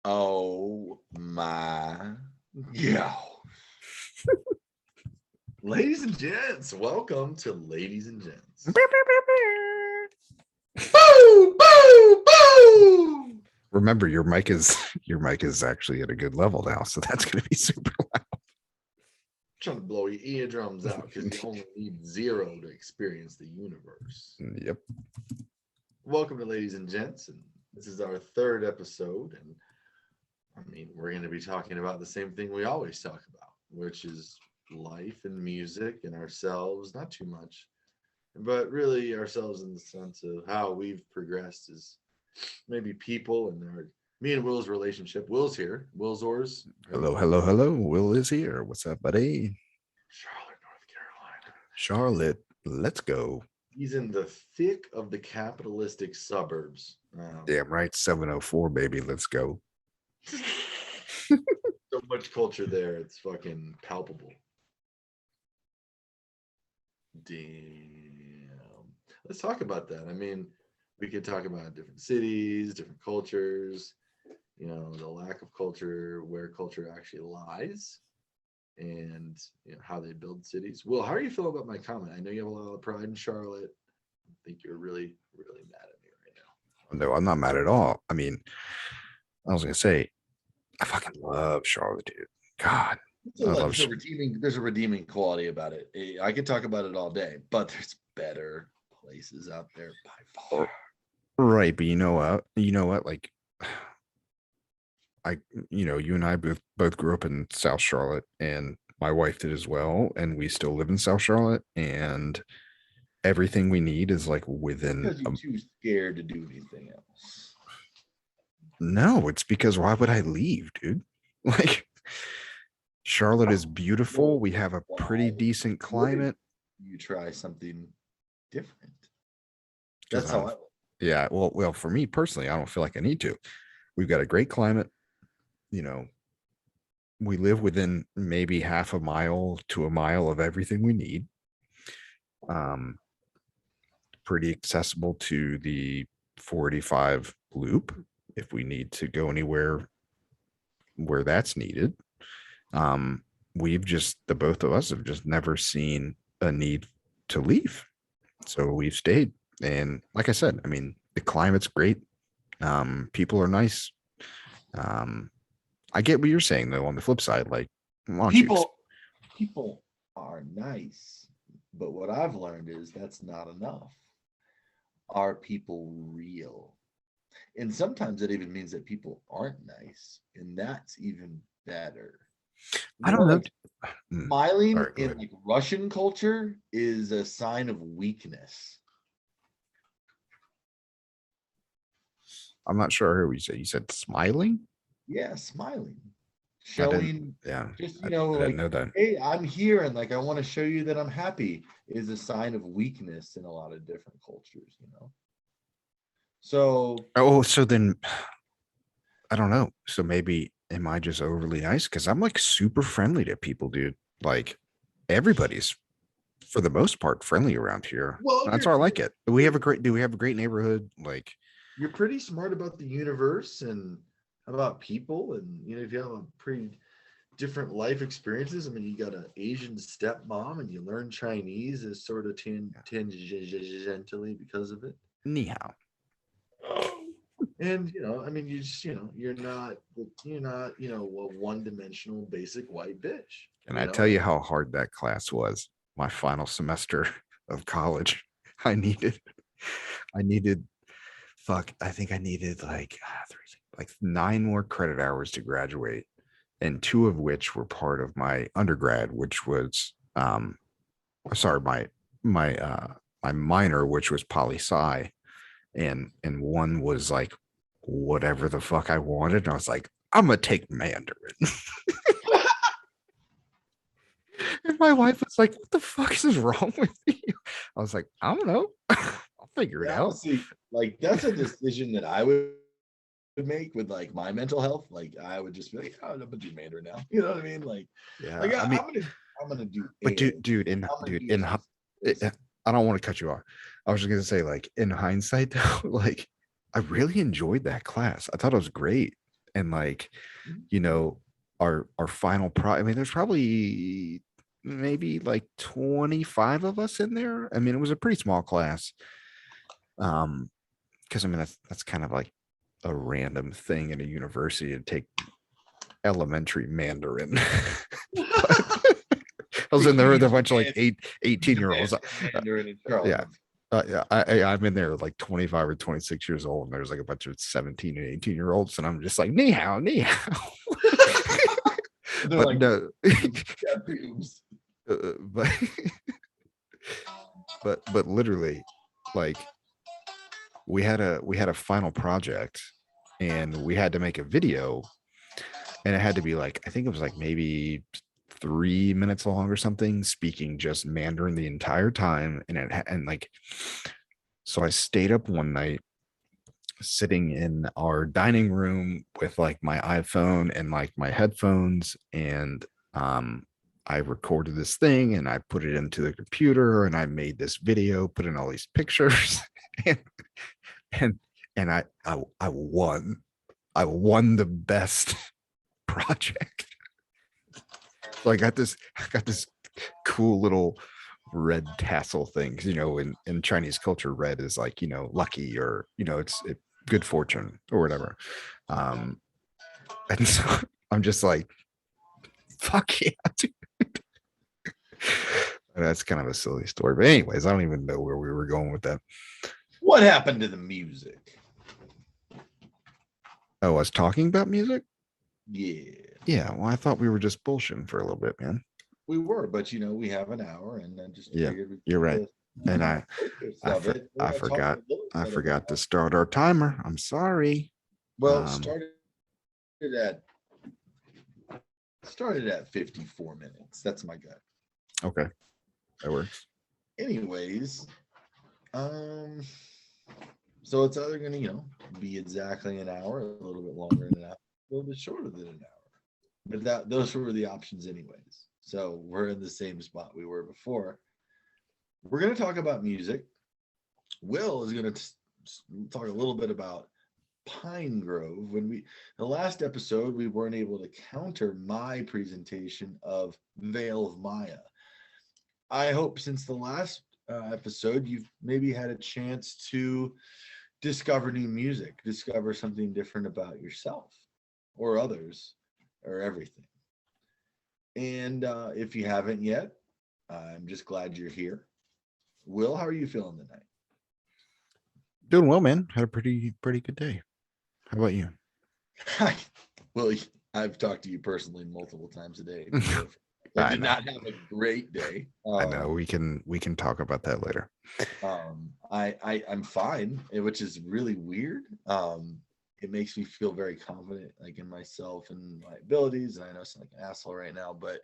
Oh my God. Ladies and gents, welcome to Ladies and Gents. Boo! Boo! Boo! Remember, your mic is actually at a good level now, so that's going to be super loud. I'm trying to blow your eardrums out because you only need 0 to experience the universe. Yep. Welcome to Ladies and Gents, and this is our 3rd episode, and I mean, we're going to be talking about the same thing we always talk about, which is life and music and ourselves, not too much, but really ourselves in the sense of how we've progressed as maybe people and me and Will's relationship. Will's here. Will's Ors. Hello. Will is here. What's up, buddy? Charlotte, North Carolina. Charlotte, let's go. He's in the thick of the capitalistic suburbs. Damn right, 704, baby. Let's go. So much culture there. It's fucking palpable. Damn. Let's talk about that. I mean, we could talk about different cities, different cultures, you know, the lack of culture, where culture actually lies, and you know, how they build cities. Will, how are you feeling about my comment? I know you have a lot of pride in Charlotte. I think you're really, really mad at me right now. No, I'm not mad at all. I mean, I was going to say, I fucking love Charlotte, dude. God. There's a redeeming quality about it. I could talk about it all day, but there's better places out there by far. Right, but you know what? Like, you and I both grew up in South Charlotte, and my wife did as well, and we still live in South Charlotte, and everything we need is like within. Because you're too scared to do anything else. No, it's because why would I leave, dude? Like, Charlotte is beautiful. We have a pretty decent climate. You try something different. That's how I. Yeah, well, for me personally, I don't feel like I need to. We've got a great climate. You know, we live within maybe half a mile to a mile of everything we need. Pretty accessible to the 485 loop if we need to go anywhere where that's needed. The both of us have just never seen a need to leave. So we've stayed. And like I said, I mean, the climate's great. People are nice. I get what you're saying though, on the flip side, like people are nice, but what I've learned is that's not enough. Are people real? And sometimes it even means that people aren't nice, and that's even better. I don't know. Like, smiling in like Russian culture is a sign of weakness. I'm not sure I heard what you said. You said smiling? Yeah, smiling. Showing, just, you know, I like, didn't know that. Hey, I'm here and like I want to show you that I'm happy is a sign of weakness in a lot of different cultures, you know. So then I don't know. So maybe am I just overly nice? Because I'm like super friendly to people, dude. Like everybody's for the most part friendly around here. Well, that's why I like it. Do we have a great neighborhood? Like, you're pretty smart about the universe and about people, and you know, if you have a pretty different life experiences. I mean, you got an Asian stepmom and you learn Chinese as sort of tangentially because of it. Ni hao. And you know, I mean, you just, you know, you're not, you know, a one-dimensional basic white bitch. And I tell you how hard that class was. My final semester of college, I needed I think I needed like 9 more credit hours to graduate, and 2 of which were part of my undergrad, which was my minor, which was poli-sci, and one was like whatever the fuck I wanted, and I was like, I'm gonna take Mandarin. And my wife was like, what the fuck is wrong with you? I was like, I don't know. I'll figure it out. See, like, that's a decision that I would make with like my mental health. Like, I would just be like, oh, I'm gonna do Mandarin now. You know what I mean? Like, yeah, like I'm gonna do. But dude, I don't want to cut you off. I was just gonna say, like, in hindsight, though, like, I really enjoyed that class. I thought it was great. And like, you know, our final I mean, there's probably maybe like 25 of us in there. I mean, it was a pretty small class. Because I mean that's kind of like a random thing in a university to take elementary Mandarin. I was in there with a bunch of like 18-year-olds. Yeah. Yeah, I'm in there like 25 or 26 years old, and there's like a bunch of 17 and 18-year-olds, and I'm just like, ni hao, ni hao. They're but like, no, but but literally, like we had a final project, and we had to make a video, and it had to be like, I think it was like maybe 3 minutes long or something, speaking just Mandarin the entire time. And like, so I stayed up one night sitting in our dining room with like my iPhone and like my headphones, and I recorded this thing and I put it into the computer, and I made this video, put in all these pictures, and and I won. I won the best project. So I got this cool little red tassel thing. You know, in Chinese culture, red is like, you know, lucky, or, you know, it's good fortune or whatever. And so I'm just like, fuck yeah, dude. That's kind of a silly story. But anyways, I don't even know where we were going with that. What happened to the music? Oh, I was talking about music? Yeah. Yeah, well, I thought we were just bullshitting for a little bit, man. We were, but you know, we have an hour, and then just figured you're right. And I forgot to start our timer. I'm sorry. Well, started at 54 minutes. That's my gut. Okay, that works. Anyways, so it's either going to, you know, be exactly an hour, a little bit longer than an hour, a little bit shorter than an hour. But those were the options anyways. So we're in the same spot we were before. We're going to talk about music. Will is going to talk a little bit about Pine Grove. The last episode, we weren't able to counter my presentation of Veil of Maya. I hope since the last episode, you've maybe had a chance to discover new music, discover something different about yourself or others or everything. And if you haven't yet, I'm just glad you're here. Will, how are you feeling tonight? Doing well, man. Had a pretty good day. How about you? Well, I've talked to you personally multiple times a day. I did not have a great day. I know. We can talk about that later. I'm fine, which is really weird. It makes me feel very confident, like in myself and my abilities. And I know I sound like an asshole right now, but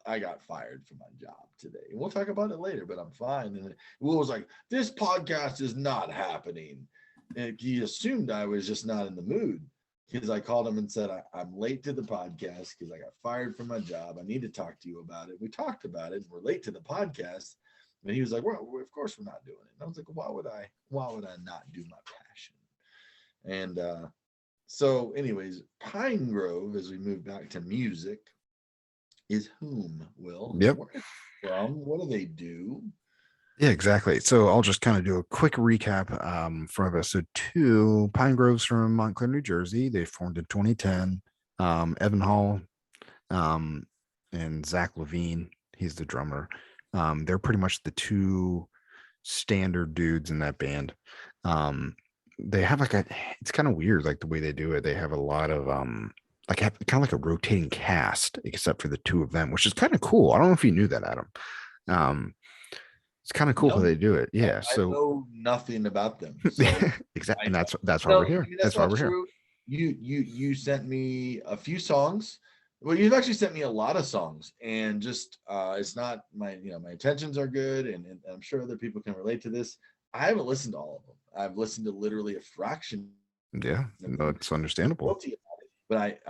I got fired from my job today. And we'll talk about it later, but I'm fine. And Will was like, this podcast is not happening. And he assumed I was just not in the mood, because I called him and said, I'm late to the podcast because I got fired from my job. I need to talk to you about it. We talked about it. And we're late to the podcast. And he was like, well, of course we're not doing it. And I was like, why would I not do my passion? And so anyways, Pine Grove, as we move back to music, is whom, Will? Yep. Where is it from? What do they do? Yeah, exactly. So I'll just kind of do a quick recap from episode 2. Pine Grove's from Montclair, New Jersey. They formed in 2010. Evan Hall and Zach Levine, he's the drummer. They're pretty much the two standard dudes in that band. They have like it's kind of weird, like the way they do it. They have a lot of like kind of like a rotating cast, except for the two of them, which is kind of cool. I don't know if you knew that, Adam. It's kind of cool how they do it. Yeah. I know nothing about them. So exactly. And that's why we're here. That's why we're here. You sent me a few songs. Well, you've actually sent me a lot of songs, and just it's not my intentions are good, and I'm sure other people can relate to this. I haven't listened to all of them. I've listened to literally a fraction. Yeah, no, it's understandable. But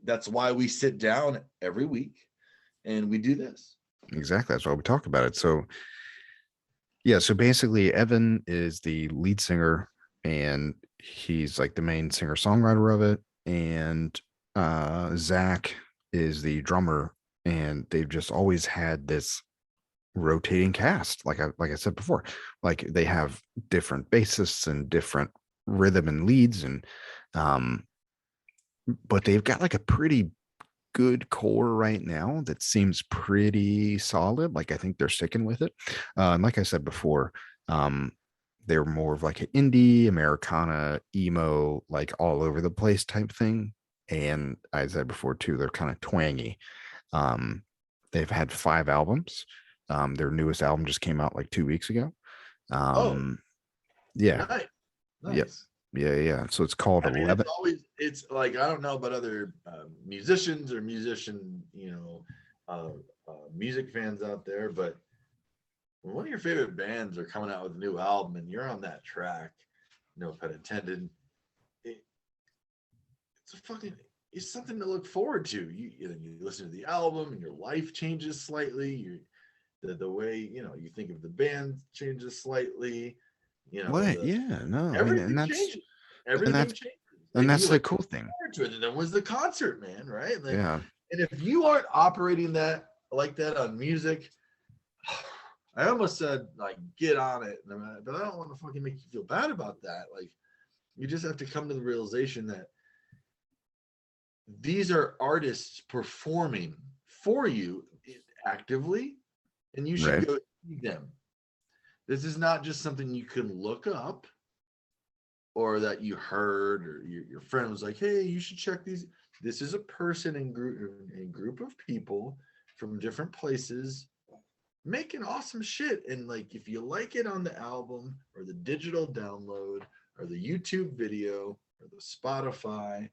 that's why we sit down every week and we do this. Exactly. That's why we talk about it. So yeah, so basically Evan is the lead singer, and he's like the main singer songwriter of it, and Zach is the drummer, and they've just always had this rotating cast. Like I said before, like they have different bassists and different rhythm and leads, and um, but they've got like a pretty good core right now that seems pretty solid. Like I think they're sticking with it. And like I said before, um, they're more of like an indie, Americana, emo, like all over the place type thing. And I said before too, they're kind of twangy. Um, they've had 5 albums. Their newest album just came out like 2 weeks ago. Oh, Um, yeah, nice, yep, nice. yeah. So it's called I mean, 11. it's like, I don't know about other musicians or music fans out there, but when one of your favorite bands are coming out with a new album and you're on that track, no pun intended, it, it's a fucking, it's something to look forward to. You listen to the album and your life changes slightly. The way you think of the band changes slightly. What? The Yeah, no, I mean, everything changes. and Everything that's changes, and and you that's the look cool thing. forward to it. And then was the concert, man, right? Like, Yeah. and if you aren't operating that like that on music, I almost said like get on it, but I don't want to fucking make you feel bad about that. Like, you just have to come to the realization that these are artists performing for you actively, and you should Right. go see them. This is not just something you can look up or that you heard or your friend was like, hey, you should check these. This is a person and group of people from different places making awesome shit. And like, if you like it on the album or the digital download or the YouTube video or the Spotify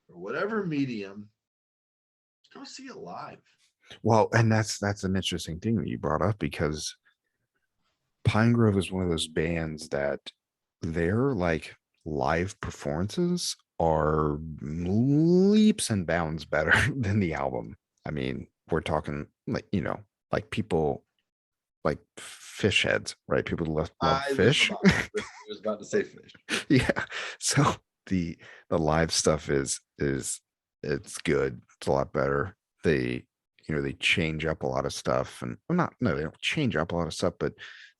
or whatever medium, go see it live. Well, and that's an interesting thing that you brought up, because Pine Grove is one of those bands that their like live performances are leaps and bounds better than the album. I mean, we're talking like, like people like fish heads, right? People love I fish. was about to say fish. Yeah. So the the live stuff is it's good. It's a lot better. They change up a lot of stuff, and well, not no, they don't change up a lot of stuff, but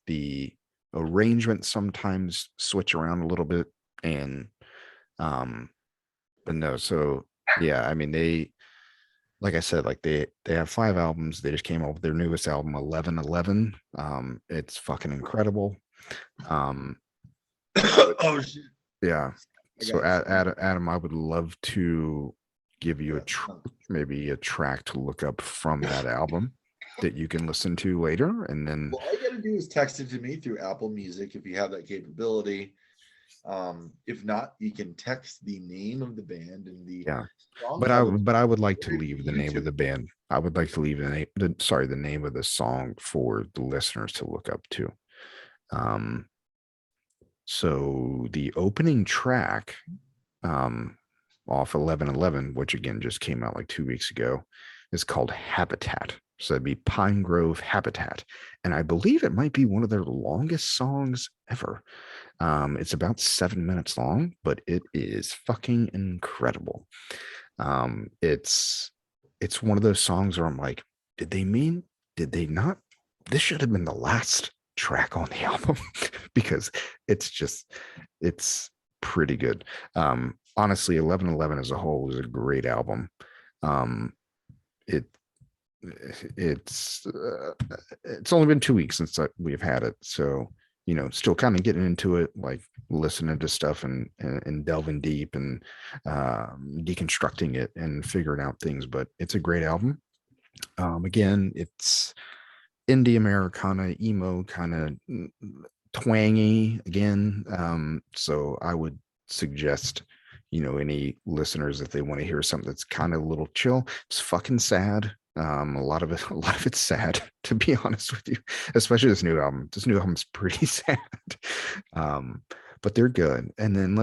the arrangements sometimes switch around a little bit. And um but no, so yeah, I mean, they, like I said, like they have 5 albums. They just came out with their newest album, 1111. It's fucking incredible. Um Oh shit! yeah. I So got some. Adam, I would love to give you Yeah, maybe a track to look up from that album that you can listen to later, and then well, all you got to do is text it to me through Apple Music if you have that capability. If not, you can text the name of the band and the yeah. song But title I would like to right leave the from name of YouTube. the band. I would like to leave the name of the song for the listeners to look up too. Um, so the opening track, um, off 1111, which again just came out like 2 weeks ago, is called Habitat. So it'd be Pine Grove Habitat. And I believe it might be one of their longest songs ever. It's about 7 minutes long, but it is fucking incredible. It's one of those songs where I'm like, did they not? This should have been the last track on the album because it's just, it's pretty good. Honestly, 1111 as a whole is a great album. Um, it it's only been 2 weeks since we've had it, so still kind of getting into it, like listening to stuff and delving deep and deconstructing it and figuring out things. But it's a great album. Again, it's indie Americana, emo, kind of twangy again. So I would suggest, any listeners, if they want to hear something that's kind of a little chill. It's fucking sad. A lot of it, a lot of it's sad, to be honest with you, especially this new album. This new album's pretty sad. Um, but they're good. And then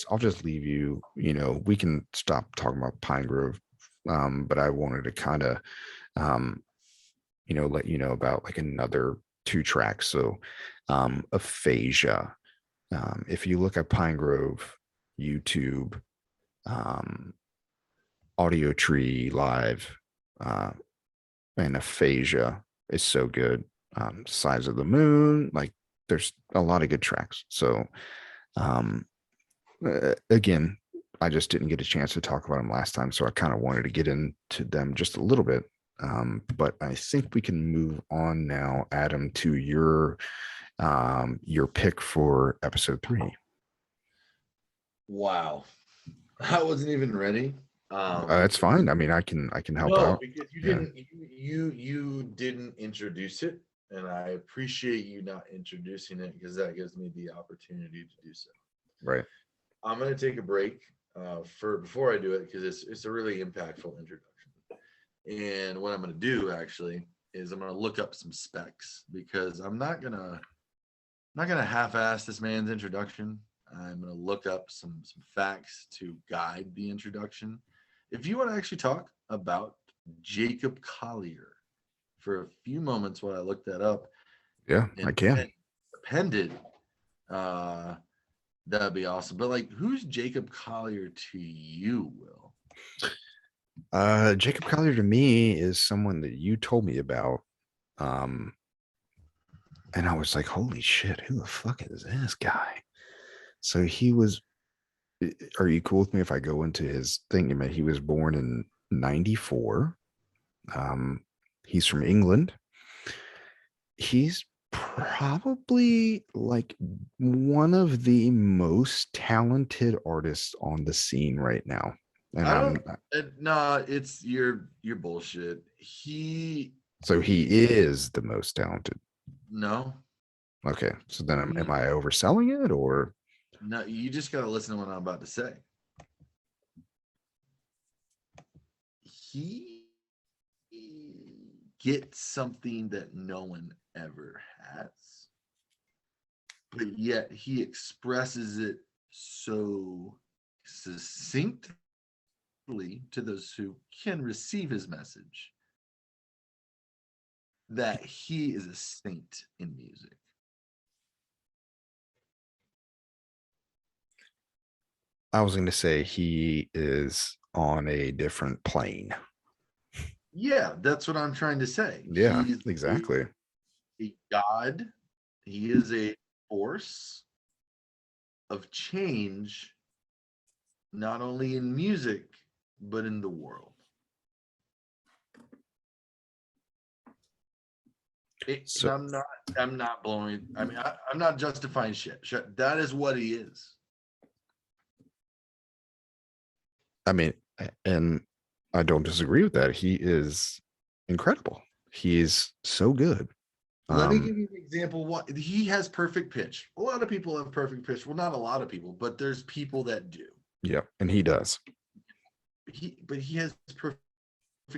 I'll just leave you, we can stop talking about Pine Grove. But I wanted to kind of, um, let you know about like another 2 tracks. So, Aphasia. If you look at Pine Grove, YouTube, um, Audio Tree Live, uh, and Aphasia is so good. Size of the Moon, like there's a lot of good tracks. So um, again, I just didn't get a chance to talk about them last time, so I kind of wanted to get into them just a little bit. But I think we can move on now, Adam, to your pick for episode 3. Wow, I wasn't even ready. That's fine. I mean, I can help out. Because you Yeah. didn't you didn't introduce it, and I appreciate you not introducing it because that gives me the opportunity to do so. Right. I'm gonna take a break for before I do it because it's a really impactful introduction. And what I'm gonna do actually is I'm gonna look up some specs because I'm not gonna half-ass this man's introduction. I'm gonna look up some facts to guide the introduction. If you want to actually talk about Jacob Collier for a few moments while I look that up Yeah, I and can. append it, that'd be awesome. But like, who's Jacob Collier to you, Will? Jacob Collier to me is someone that you told me about. And I was like, holy shit, who the fuck is this guy? So he was, are you cool with me if I go into his thing? I mean, he was born in 94. He's from England. He's probably like one of the most talented artists on the scene right now. And I don't. Nah, it's your bullshit. He is the most talented. No. Okay, so then am I overselling it or? No, you just gotta listen to what I'm about to say. He gets something that no one ever has, but yet he expresses it so succinctly to those who can receive his message that he is a saint in music. I was going to say he is on a different plane. Yeah, that's what I'm trying to say. Yeah, exactly. A god. He is a force of change, not only in music, but in the world. I'm not blowing. I mean, I'm not justifying shit. That is what he is. I mean, and I don't disagree with that. He is incredible. He is so good. Let me give you an example. What he has perfect pitch. A lot of people have perfect pitch. Well, not a lot of people, but there's people that do. Yeah, and he does. But he has perfect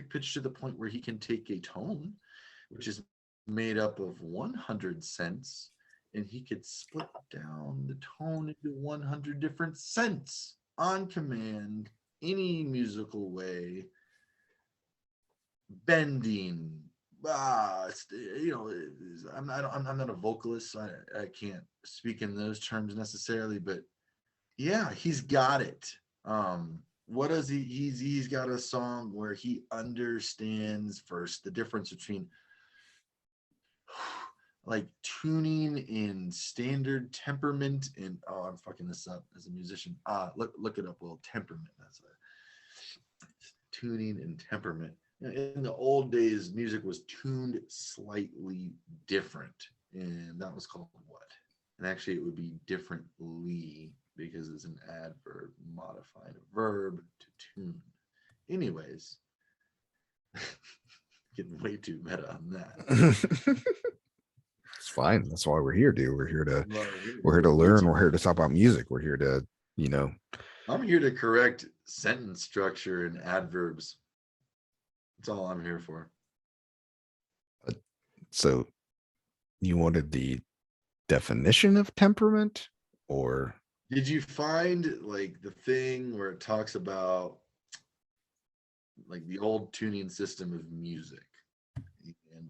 pitch to the point where he can take a tone, which is made up of 100 cents, and he could split down the tone into 100 different cents on command, any musical way, bending. I'm not a vocalist, so I can't speak in those terms necessarily, but yeah, he's got it. What does he's got a song where he understands first the difference between like tuning in standard temperament and I'm fucking this up as a musician. Look it up. Well, temperament. That's it. Tuning and temperament. In the old days, music was tuned slightly different, and that was called what? And actually, it would be differently because it's an adverb modifying a verb to tune. Anyways, getting way too meta on that. It's fine. That's why we're here, dude. We're here to learn. We're here to talk about music. We're here to, I'm here to correct sentence structure and adverbs. That's all I'm here for. So you wanted the definition of temperament, or did you find like the thing where it talks about like the old tuning system of music?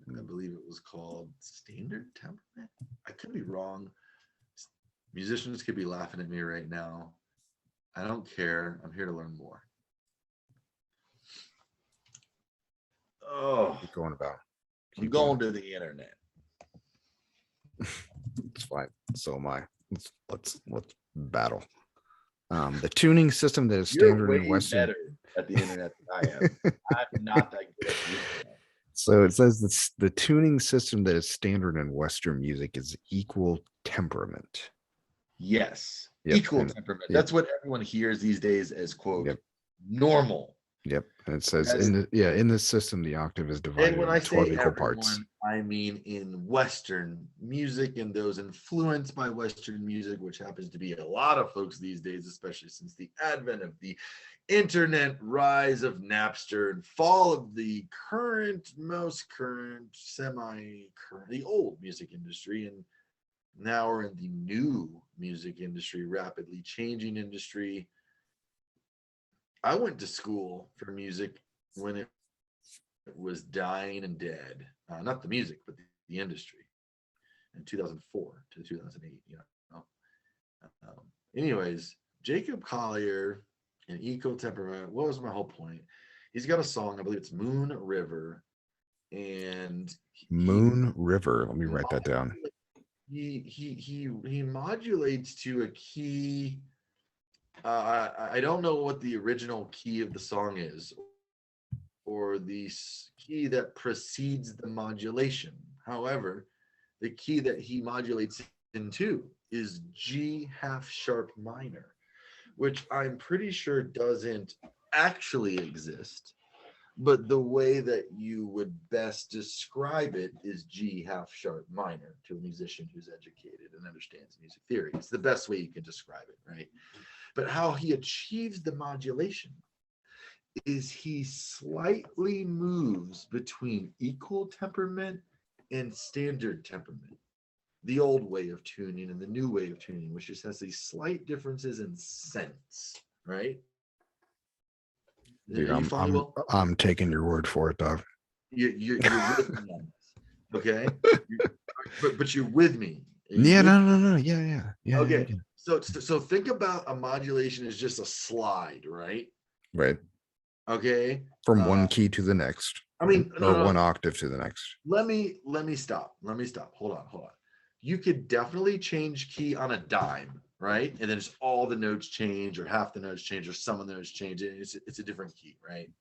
And I believe it was called standard temperament. I could be wrong. Musicians could be laughing at me right now. I don't care. I'm here to learn more. Oh, Keep going about. I'm going to the internet. It's fine. So am I. Let's battle. The tuning system that is standard in Western. Better at the internet than I am. I'm not that good at the internet. So it says that the tuning system that is standard in Western music is equal temperament. Yes. Yep. Equal temperament. Yep. That's what everyone hears these days as quote normal. Yep. And it says in this system, the octave is divided into 12 equal parts. I mean in Western music and those influenced by Western music, which happens to be a lot of folks these days, especially since the advent of the internet, rise of Napster, and fall of the most current, semi-current, the old music industry. And now we're in the new music industry, rapidly changing industry. I went to school for music when it was dying and dead. Not the music, but the industry in 2004 to 2008. Anyways, Jacob Collier and Eco Temperament. What was my whole point? He's got a song, I believe it's Moon River. And Moon River. Let me write that down. He modulates to a key. I don't know what the original key of the song is, or the key that precedes the modulation. However, the key that he modulates into is G half sharp minor, which I'm pretty sure doesn't actually exist. But the way that you would best describe it is G half sharp minor to a musician who's educated and understands music theory. It's the best way you can describe it, right? But how he achieves the modulation is he slightly moves between equal temperament and standard temperament, the old way of tuning and the new way of tuning, which just has these slight differences in sense, right? Dude, I'm taking your word for it, dog. You're with me on this, okay? But you're with me. No. Yeah. Okay. Yeah. So think about a modulation as just a slide, right? Right. Okay. From one key to the next. I mean, one octave to the next. Let me stop. Hold on. You could definitely change key on a dime, right? And then just all the notes change, or half the notes change, or some of the notes change. It's a different key, right?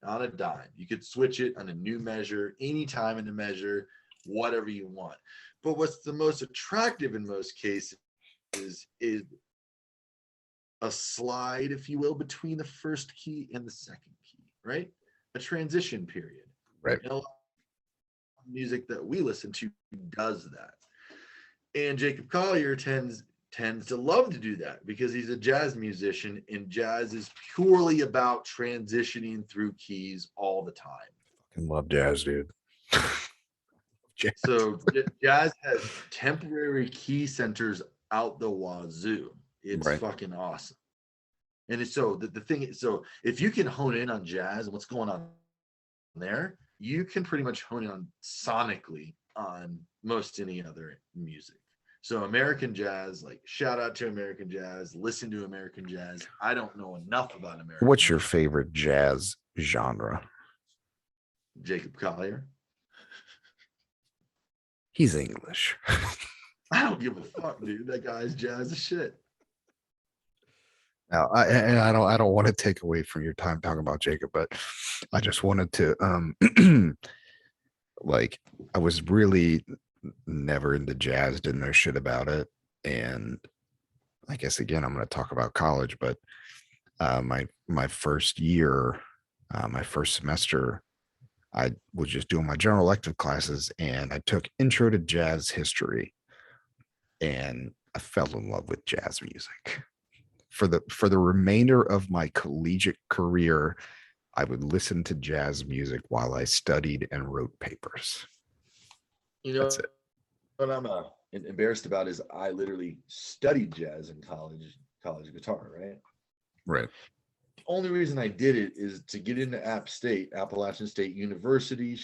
On a dime. You could switch it on a new measure, anytime in the measure, whatever you want. But what's the most attractive in most cases is a slide, if you will, between the first key and the second key, right? A transition period. Right. And a lot of music that we listen to does that. And Jacob Collier tends to love to do that because he's a jazz musician, and jazz is purely about transitioning through keys all the time. I love jazz, dude. So jazz has temporary key centers out the wazoo. It's fucking awesome. And it's so the thing is, so if you can hone in on jazz and what's going on there, you can pretty much hone in on sonically on most any other music. So American jazz, like shout out to American jazz, listen to American jazz. I don't know enough about American. What's your favorite jazz genre? Jacob Collier. He's English. I don't give a fuck, dude. That guy's jazz as shit. Now, I don't want to take away from your time talking about Jacob, but I just wanted to like, I was really never into jazz, didn't know shit about it. And I guess again, I'm going to talk about college, but my first year, my first semester, I was just doing my general elective classes, and I took intro to jazz history, and I fell in love with jazz music. For the remainder of my collegiate career, I would listen to jazz music while I studied and wrote papers. You know, that's it. What I'm embarrassed about is I literally studied jazz in college guitar, right? Right. The only reason I did it is to get into Appalachian State University,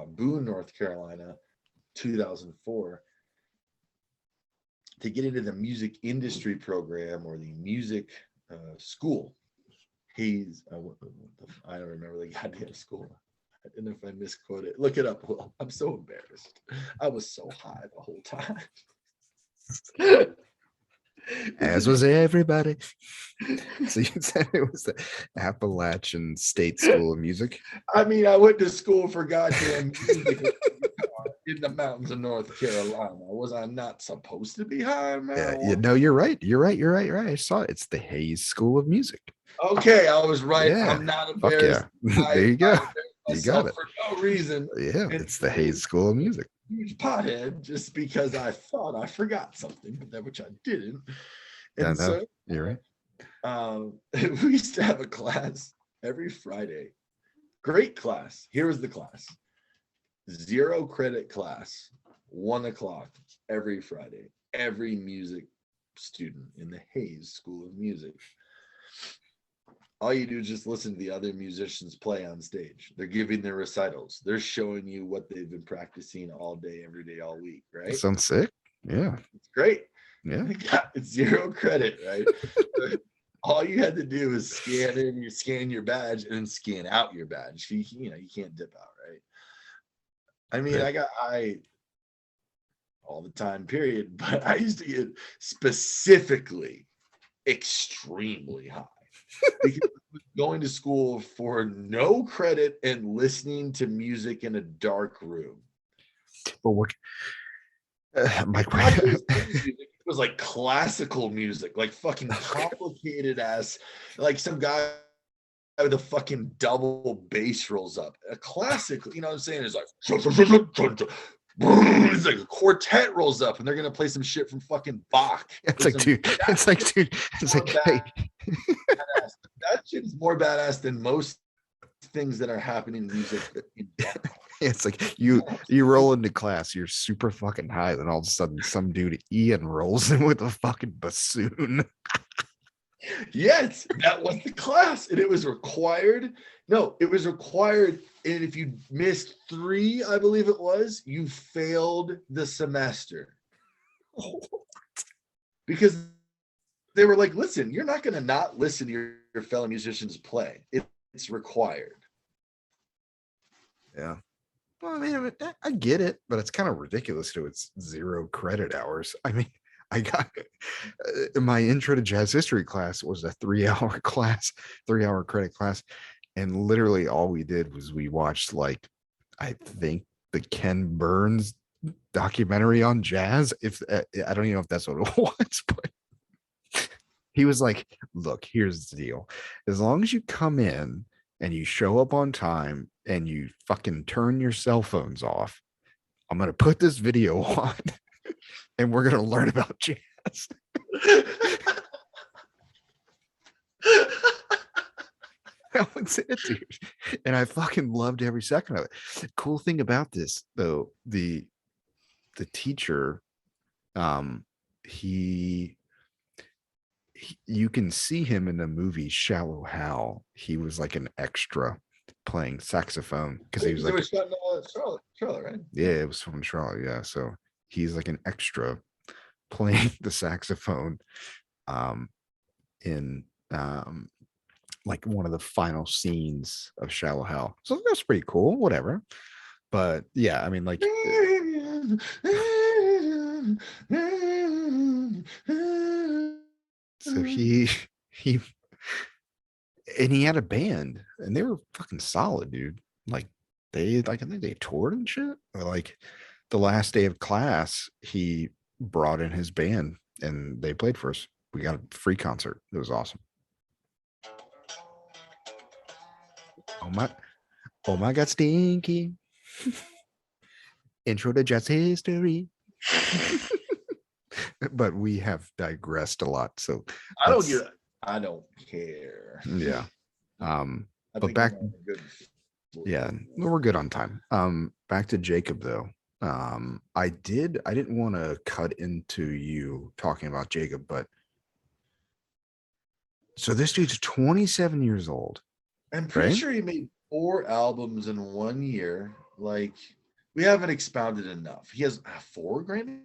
Boone, North Carolina, 2004. To get into the music industry program, or the music school. I don't remember the goddamn school. And if I misquote it, look it up. Well, I'm so embarrassed. I was so high the whole time. As was everybody. So you said it was the Appalachian State School of Music? I mean, I went to school for goddamn music in the mountains of North Carolina. Was I not supposed to be high, man? Yeah, no, you're right. You're right. I saw it. It's the Hayes School of Music. Okay, I was right. Yeah. I'm not embarrassed. Yeah. There you go. You got it. For no reason. Yeah, it's the Hayes School of Music. Huge pothead just because I thought I forgot something, but which I didn't. And no, so you're right. We used to have a class every Friday. Great class. Here was the class. 0 credit class, 1 o'clock every Friday. Every music student in the Hayes School of Music. All you do is just listen to the other musicians play on stage. They're giving their recitals. They're showing you what they've been practicing all day, every day, all week, right? That sounds sick. Yeah. It's great. Yeah. It's 0 credit, right? All you had to do is scan your badge and then scan out your badge. You can't dip out, right? I mean, I got high all the time, period, but I used to get specifically extremely high. Because going to school for no credit and listening to music in a dark room. But what? It was like classical music, like fucking complicated ass, like some guy with a fucking double bass rolls up. A classic, you know what I'm saying? It's like a quartet rolls up and they're gonna play some shit from fucking Bach. It's like, dude. Hey. That shit is more badass than most things that are happening in music. It's like you roll into class, you're super fucking high, then all of a sudden some dude Ian rolls in with a fucking bassoon. Yes, that was the class, and it was required. No, it was required, and if you missed 3, I believe it was, you failed the semester. Because they were like, listen, you're not going to not listen to your fellow musicians play. It's required. Yeah. Well, I mean, I get it, but it's kind of ridiculous to it's 0 credit hours. I mean, I got my intro to jazz history class was a 3-hour class, 3-hour credit class. And literally all we did was we watched, like, I think the Ken Burns documentary on jazz. If I don't even know if that's what it was, but he was like, look, here's the deal. As long as you come in and you show up on time and you fucking turn your cell phones off, I'm going to put this video on and we're going to learn about jazz. That was it, dude. And I fucking loved every second of it. The cool thing about this, though, the teacher, you can see him in the movie Shallow Hal. He was like an extra playing saxophone because he was like Charlotte, right? Yeah, it was from Charlotte. Yeah, so he's like an extra playing the saxophone in like one of the final scenes of Shallow Hal. So that's pretty cool. Whatever. But yeah, I mean, like. So he had a band and they were fucking solid, dude. Like I think they toured and shit. Or like the last day of class, he brought in his band and they played for us. We got a free concert. It was awesome. Oh my God, Stinky. Intro to jazz history. But we have digressed a lot, so I don't care. Yeah. But back, yeah, we're good on time. Back to Jacob though. I didn't want to cut into you talking about Jacob, but so this dude's 27 years old. I'm pretty sure he made 4 albums in 1 year. Like, we haven't expounded enough. He has 4 Grammys.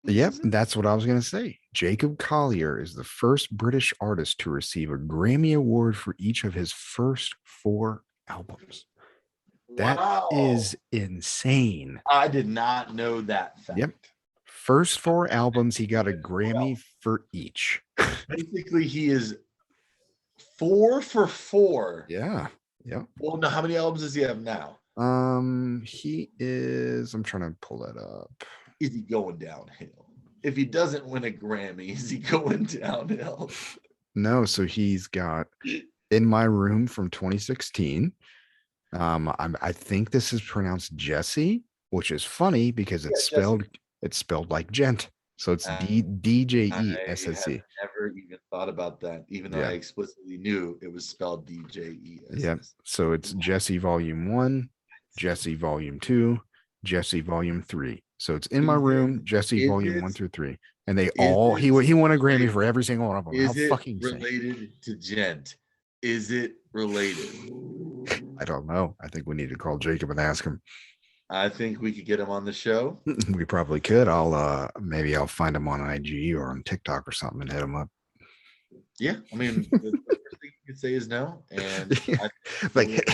Yep, that's what I was gonna say. Jacob Collier is the first British artist to receive a Grammy Award for each of his first 4 albums. That Wow. is insane. I did not know that Yep. fact. First 4 albums, he got a Grammy for each. Basically, he is 4 for 4. Yeah. Yep. Well, now how many albums does he have now? He is, I'm trying to pull that up. Is he going downhill? If he doesn't win a Grammy, is he going downhill? No, so he's got In My Room from 2016. I think this is pronounced Jesse, which is funny because it's spelled like gent. So it's DJESSC. I never even thought about that, even though I explicitly knew it was spelled DJESS. Yeah. So it's Jesse Volume 1, Jesse Volume 2, Jesse Volume 3. So it's In My Room, Jesse Volume 1 through 3. And they all he won a Grammy for every single one of them. Is it related to gent? Is it related? I don't know. I think we need to call Jacob and ask him. I think we could get him on the show. We probably could. Maybe I'll find him on IG or on TikTok or something and hit him up. Yeah, I mean, the first thing you could say is no. And like,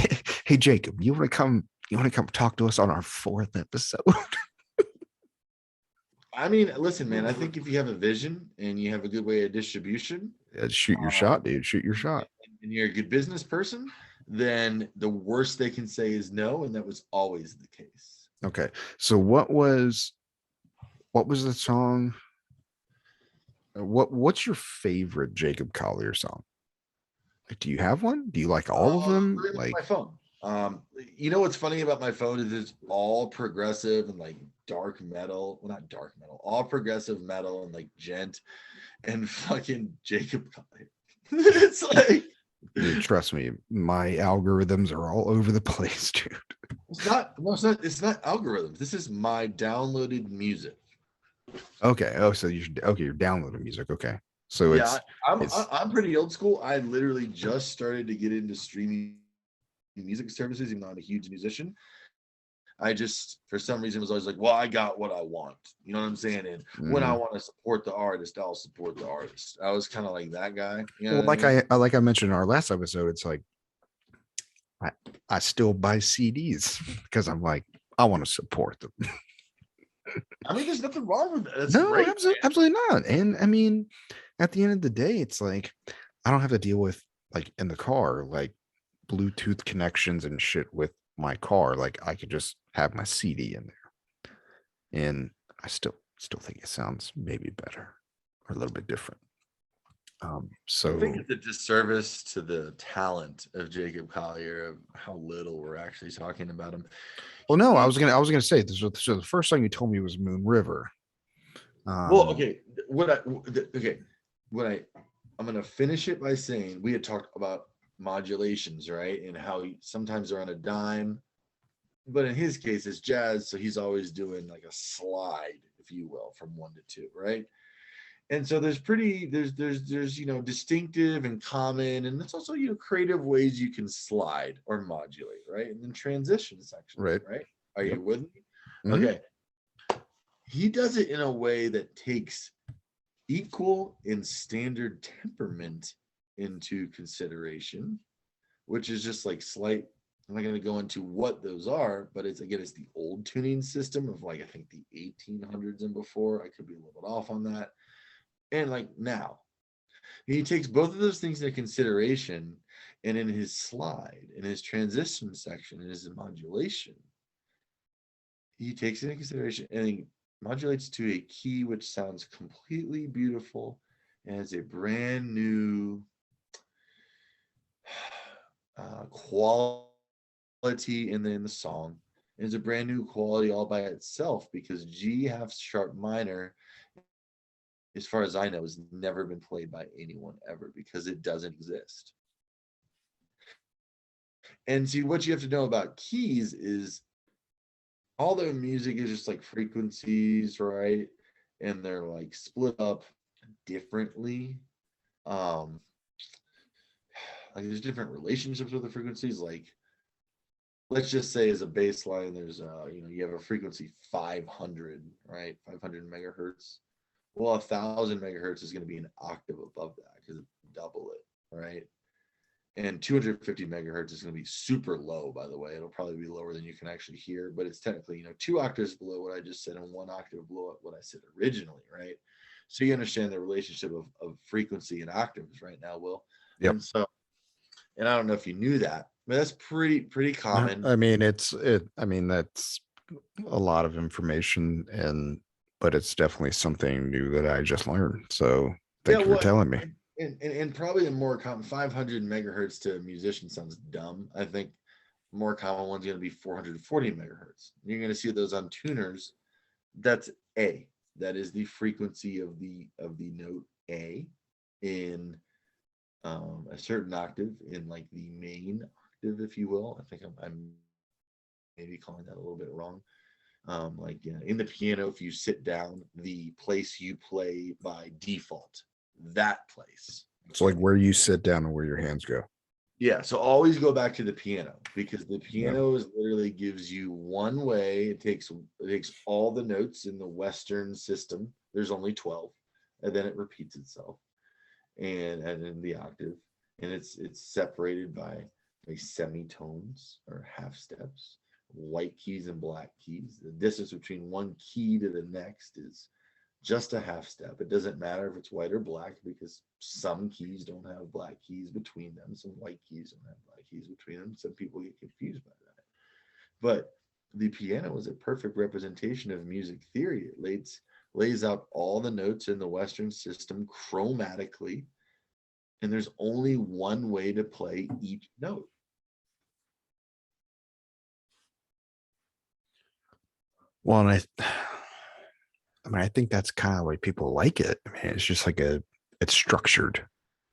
hey Jacob, you want to come talk to us on our 4th episode? I mean, listen, man, I think if you have a vision and you have a good way of distribution, shoot your shot, dude. Shoot your shot. And you're a good business person, then the worst they can say is no, and that was always the case. Okay. So what was the song? What's your favorite Jacob Collier song? Like, do you have one? Do you like all of them? Like my phone. You know what's funny about my phone is it's all progressive and like dark metal. Well, not dark metal, all progressive metal and like gent and fucking Jacob Collier. It's like, dude, trust me, my algorithms are all over the place, dude. It's not algorithms. This is my downloaded music. Okay. Oh, so you're downloading music. Okay. So yeah, I'm pretty old school. I literally just started to get into streaming music services, even though I'm a huge musician. I just, for some reason, was always like, well, I got what I want. You know what I'm saying? And when I want to support the artist, I'll support the artist. I was kind of like that guy. You know like I mentioned in our last episode, it's like I still buy CDs because I'm like, I want to support them. I mean, there's nothing wrong with that. That's no, great, absolutely not. And I mean, at the end of the day, it's like I don't have to deal with, like, in the car, like Bluetooth connections and shit with my car. Like, I could just have my CD in there, and I still think it sounds maybe better or a little bit different. So I think it's a disservice to the talent of Jacob Collier, of how little we're actually talking about him. Well, no, I was gonna say this. So the first song you told me was Moon River. I'm gonna finish it by saying we had talked about modulations, right? And how sometimes they're on a dime, but in his case it's jazz, so he's always doing like a slide, if you will, from 1 to 2, right? And so there's distinctive and common, and that's also creative ways you can slide or modulate, right? And then transition sections, right? Are you with me? Mm-hmm. Okay. He does it in a way that takes equal and standard temperament into consideration, which is just like slight. I'm not going to go into what those are, but it's the old tuning system of like, I think the 1800s and before. I could be a little bit off on that. And like now, he takes both of those things into consideration, and in his slide, in his transition section, in his modulation, he takes it into consideration and he modulates to a key which sounds completely beautiful and has a brand new quality in the song. It's a brand new quality all by itself, because G half sharp minor, as far as I know, has never been played by anyone ever, because it doesn't exist. And see, what you have to know about keys is all their music is just like frequencies, right? And they're like split up differently. Like there's different relationships with the frequencies. Like, let's just say as a baseline, there's you have a frequency 500, right? 500 megahertz. Well, 1,000 megahertz is going to be an octave above that because it's double it, right? And 250 megahertz is going to be super low, by the way. It'll probably be lower than you can actually hear, but it's technically, 2 octaves below what I just said and 1 octave below what I said originally, right? So you understand the relationship of frequency and octaves right now, Will. Yep. And so, and I don't know if you knew that, but that's pretty common. I mean, I mean, that's a lot of information, but it's definitely something new that I just learned. So thank you for telling me. And probably a more common 500 megahertz to a musician sounds dumb. I think more common one's going to be 440 megahertz. You're going to see those on tuners. That's A. That is the frequency of the note A in a certain octave, in like the main octave, if you will. I think I'm maybe calling that a little bit wrong. In the piano, if you sit down, the place you play by default, that place. It's like where you sit down and where your hands go. Yeah, so always go back to the piano, because the piano is literally gives you one way. It takes all the notes in the Western system. There's only 12, and then it repeats itself, and in the octave, and it's separated by like semitones or half steps, white keys and black keys. The distance between one key to the next is just a half step. It doesn't matter if it's white or black, because some keys don't have black keys between them. Some white keys don't have black keys between them. Some people get confused by that. But the piano is a perfect representation of music theory. It lays out all the notes in the Western system chromatically, and there's only one way to play each note. Well, and I think that's kind of why people like it. I mean, it's just like it's structured,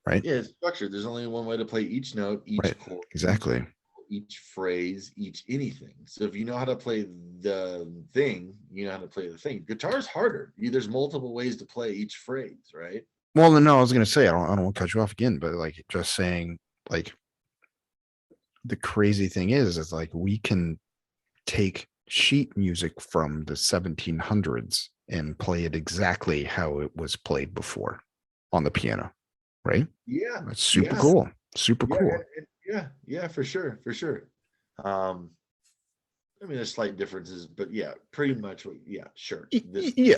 right? Yeah, it's structured. There's only one way to play each note, each chord, exactly, each phrase, each anything. So if you know how to play the thing, you know how to play the thing. Guitar's harder. There's multiple ways to play each phrase, right? Well, no, I was gonna say I don't want to cut you off again, but like just saying, like the crazy thing is like we can take sheet music from the 1700s and play it exactly how it was played before on the piano, right? Yeah, that's super cool. Super cool. Yeah, for sure. I mean, there's slight differences, but yeah, pretty much. Yeah, sure.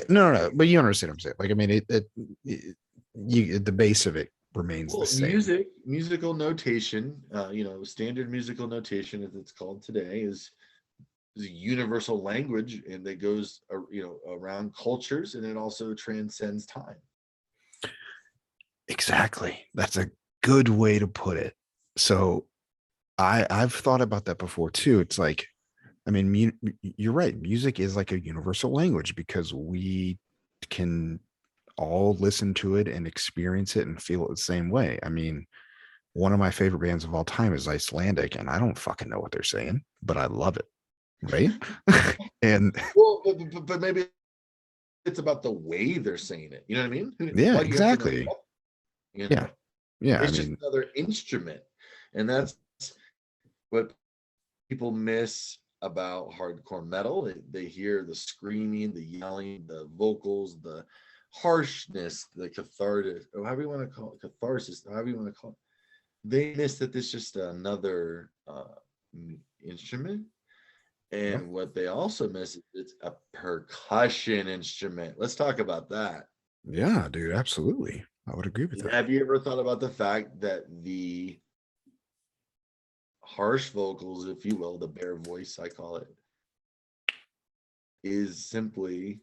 No, but you understand what I'm saying. Like, I mean, the base of it remains the same. Musical notation, standard musical notation, as it's called today, is a universal language, and that goes around cultures, and it also transcends time. Exactly. That's a good way to put it. So I've thought about that before too. It's like, I mean, you're right. Music is like a universal language because we can all listen to it and experience it and feel it the same way. I mean, one of my favorite bands of all time is Icelandic, and I don't fucking know what they're saying, but I love it. Right. And well, but maybe it's about the way they're saying it. You know what I mean? Yeah, exactly. Yeah. It's just another instrument. And that's what people miss about hardcore metal. They hear the screaming, the yelling, the vocals, the harshness, the catharsis, or however you want to call it, catharsis, however you want to call it. They miss that it's just another instrument. And what they also miss is it's a percussion instrument. Let's talk about that. Yeah, dude, absolutely. I would agree with that. Have you ever thought about the fact that the harsh vocals, if you will, the bare voice, I call it, is simply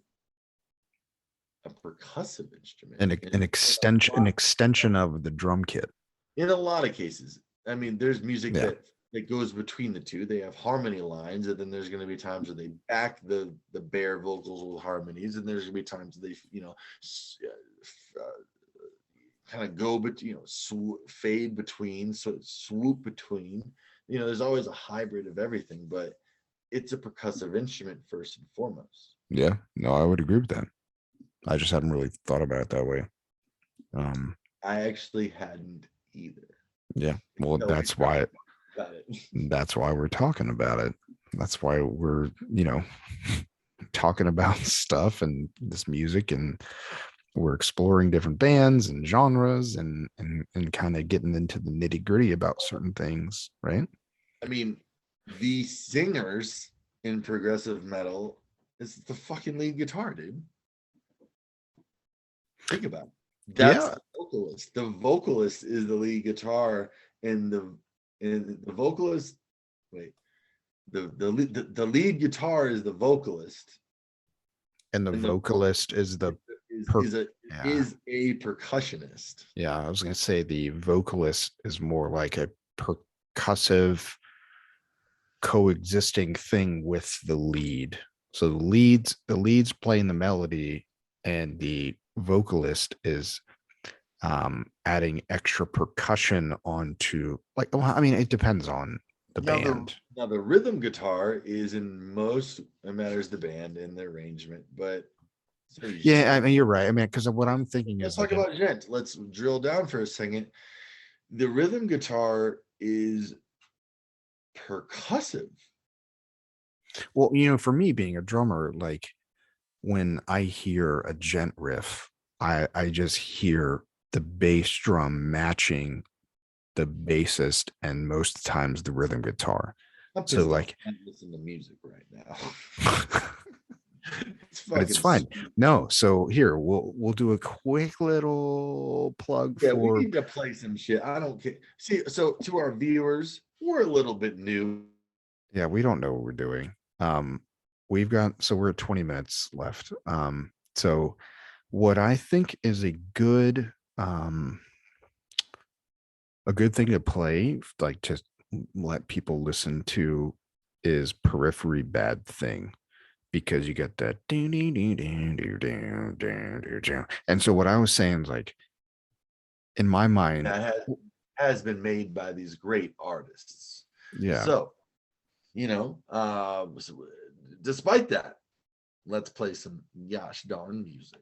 a percussive instrument, an extension of the drum kit. In a lot of cases, I mean, there's music that goes between the two. They have harmony lines, and then there's going to be times where they back the bare vocals with harmonies, and there's going to be times they kind of go, but fade between, so swoop between. There's always a hybrid of everything, but it's a percussive instrument first and foremost. Yeah, no, I would agree with that. I just hadn't really thought about it that way. I actually hadn't either. Yeah, well, that's why we're talking about it. That's why we're talking about stuff and this music, and we're exploring different bands and genres and kind of getting into the nitty gritty about certain things, right? I mean, the singers in progressive metal is the fucking lead guitar, dude. Think about it. That's Yeah. the vocalist. The vocalist is the lead guitar, and the vocalist. Wait, the lead guitar is the vocalist, And the and vocalist is the per yeah. is a percussionist. Yeah, I was gonna say the vocalist is more like a percussive coexisting thing with the lead. So the lead's playing the melody, and the vocalist is adding extra percussion onto, like, well, I mean, it depends on the band. Now the rhythm guitar is in most, it matters the band and the arrangement, but Yeah, I mean, you're right. I mean, because what I'm thinking let's is talk like about gent. Let's drill down for a second. The rhythm guitar is percussive. well, for me being a drummer, like when I hear a gent riff, I just hear the bass drum matching the bassist and most times the rhythm guitar. I'm So pissed off. like I can't listen to music right now. but it's fine. No, so here we'll do a quick little plug we for need to play some shit. I don't care. See, so to our viewers, we're a little bit new. yeah, we don't know what we're doing. We're at 20 minutes left. So what I think is a good thing to play, like to let people listen to, is Periphery Bad Thing, because you get that. And so what I was saying is, like, in my mind, that has been made by these great artists. yeah. So, despite that, let's play some gosh darn music.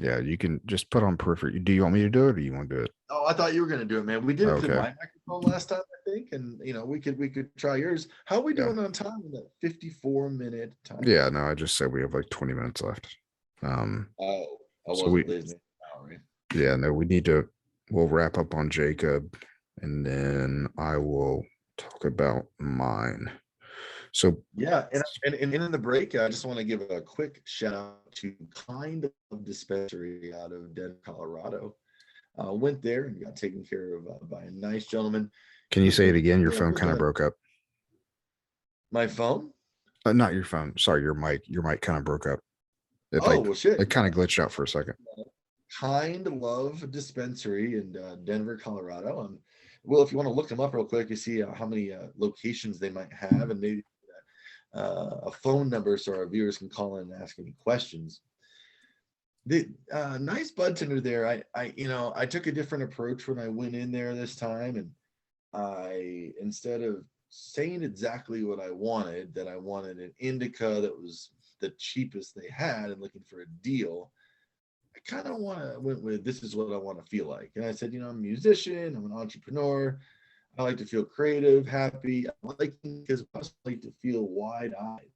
Yeah, you can just put on Periphery. Do you want me to do it, or do you want to do it? Oh, I thought you were going to do it, man. We did it through my microphone last time, I think, and we could try yours. How are we doing on time in that 54-minute time? Yeah, no, I just said we have like 20 minutes left. Yeah, no, we'll wrap up on Jacob, and then I will talk about mine. So yeah, and in the break, I just want to give a quick shout out to Kind of Dispensary out of Denver, Colorado. Went there and got taken care of by a nice gentleman. Can you say it again? Your phone kind of broke up. My phone? Not your phone. Sorry, your mic. Your mic kind of broke up. Well, shit. It kind of glitched out for a second. Kind Love Dispensary in Denver, Colorado. Well, if you want to look them up real quick, you see how many locations they might have, and maybe a phone number so our viewers can call in and ask any questions. The nice bud tender there. I took a different approach when I went in there this time, and I, instead of saying exactly what I wanted, that I wanted an indica that was the cheapest they had and looking for a deal, I kind of went with, this is what I want to feel like. And I said, I'm a musician, I'm an entrepreneur, I like to feel creative, happy. I like to feel wide-eyed.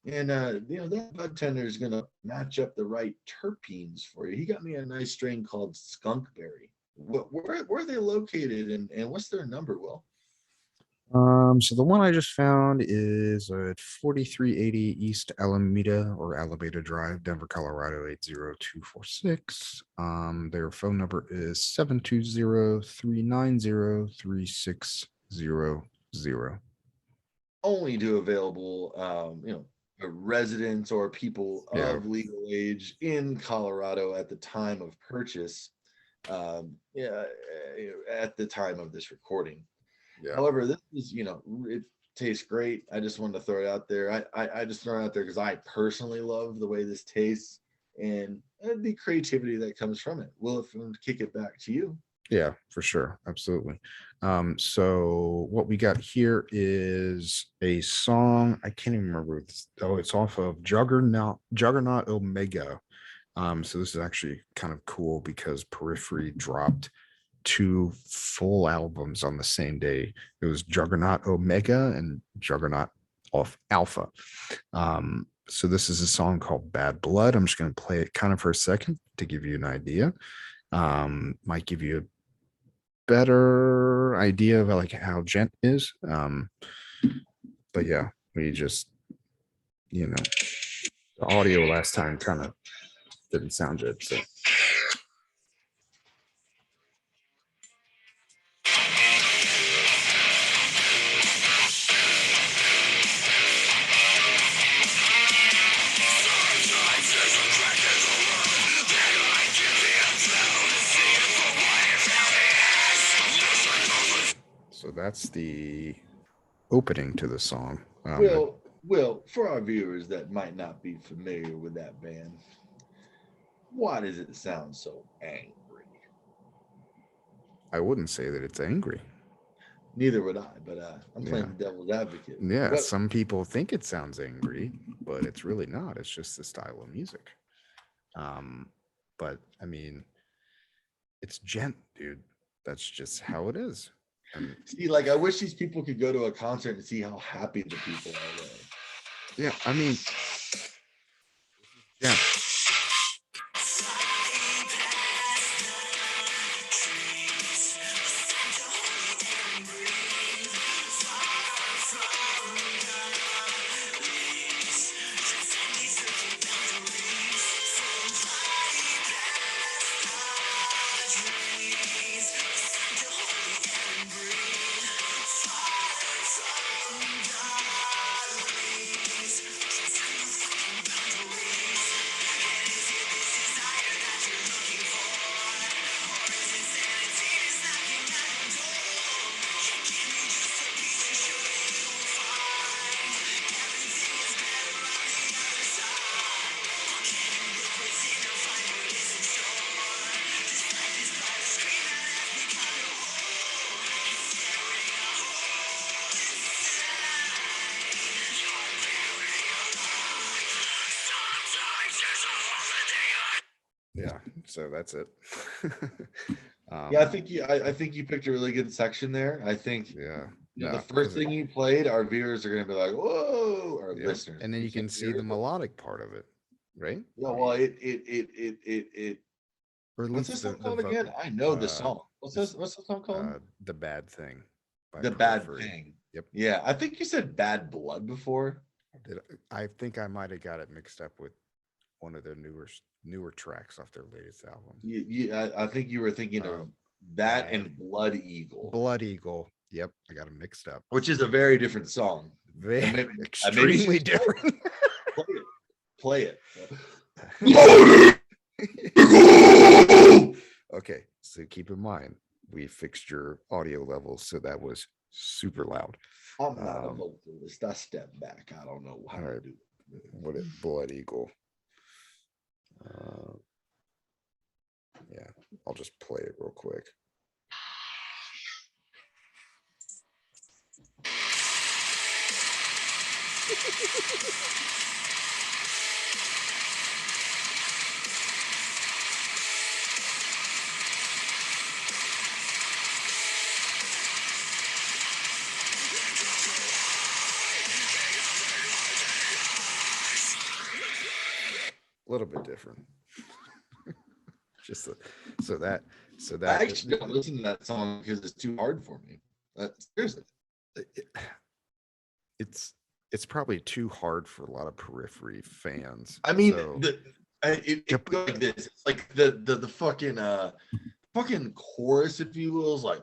And that bud tender is going to match up the right terpenes for you. He got me a nice strain called Skunkberry. Where are they located, and what's their number, Will? So the one I just found is at 4380 East Alameda Drive, Denver, Colorado 80246. Their phone number is 720-390-3600. Only do available, residents or people of legal age in Colorado at the time of purchase. At the time of this recording. Yeah. However, this is, it tastes great. I just wanted to throw it out there. I just throw it out there because I personally love the way this tastes and the creativity that comes from it. Will, if I'm to kick it back to you. Yeah, for sure. Absolutely. So what we got here is a song. I can't even remember. It's off of Juggernaut Omega. So this is actually kind of cool because Periphery dropped 2 full albums on the same day. It was Juggernaut Omega and Juggernaut off Alpha. So this is a song called Bad Blood. I'm just going to play it kind of for a second to give you an idea. Might give you a better idea of like how gent is. But yeah, we just, the audio last time kind of didn't sound good. So. So that's the opening to the song. Will, for our viewers that might not be familiar with that band, why does it sound so angry? I wouldn't say that it's angry. Neither would I, but I'm playing the devil's advocate. Yeah, some people think it sounds angry, but it's really not. It's just the style of music. But I mean, it's gent, dude. That's just how it is. See, like I wish these people could go to a concert and see how happy the people are there. Yeah, I mean, yeah. Yeah, so that's it. Yeah, I think you picked a really good section there. I think the first thing you played, our viewers are going to be like, "Whoa!" Our listeners, and then you can see the melodic part of it, right? Yeah, well, what's this song called again? I know the song. What's the song called? The Bad Thing. The Bad Thing. Yep. Yeah, I think you said Bad Blood before. I think I might have got it mixed up with one of their newer tracks off their latest album. I think you were thinking of that and Blood Eagle. Blood Eagle. Yep, I got them mixed up. Which is a very different song. Extremely different. Play it. Okay, so keep in mind we fixed your audio levels, so that was super loud. I'm not a vocalist. I step back. I don't know how to do it. What is Blood Eagle? Yeah, I'll just play it real quick. A little bit different. Just so that I actually don't listen to that song because it's too hard for me. Seriously, it's probably too hard for a lot of Periphery fans. I mean, it goes like this. It's like the fucking chorus, if you will, is like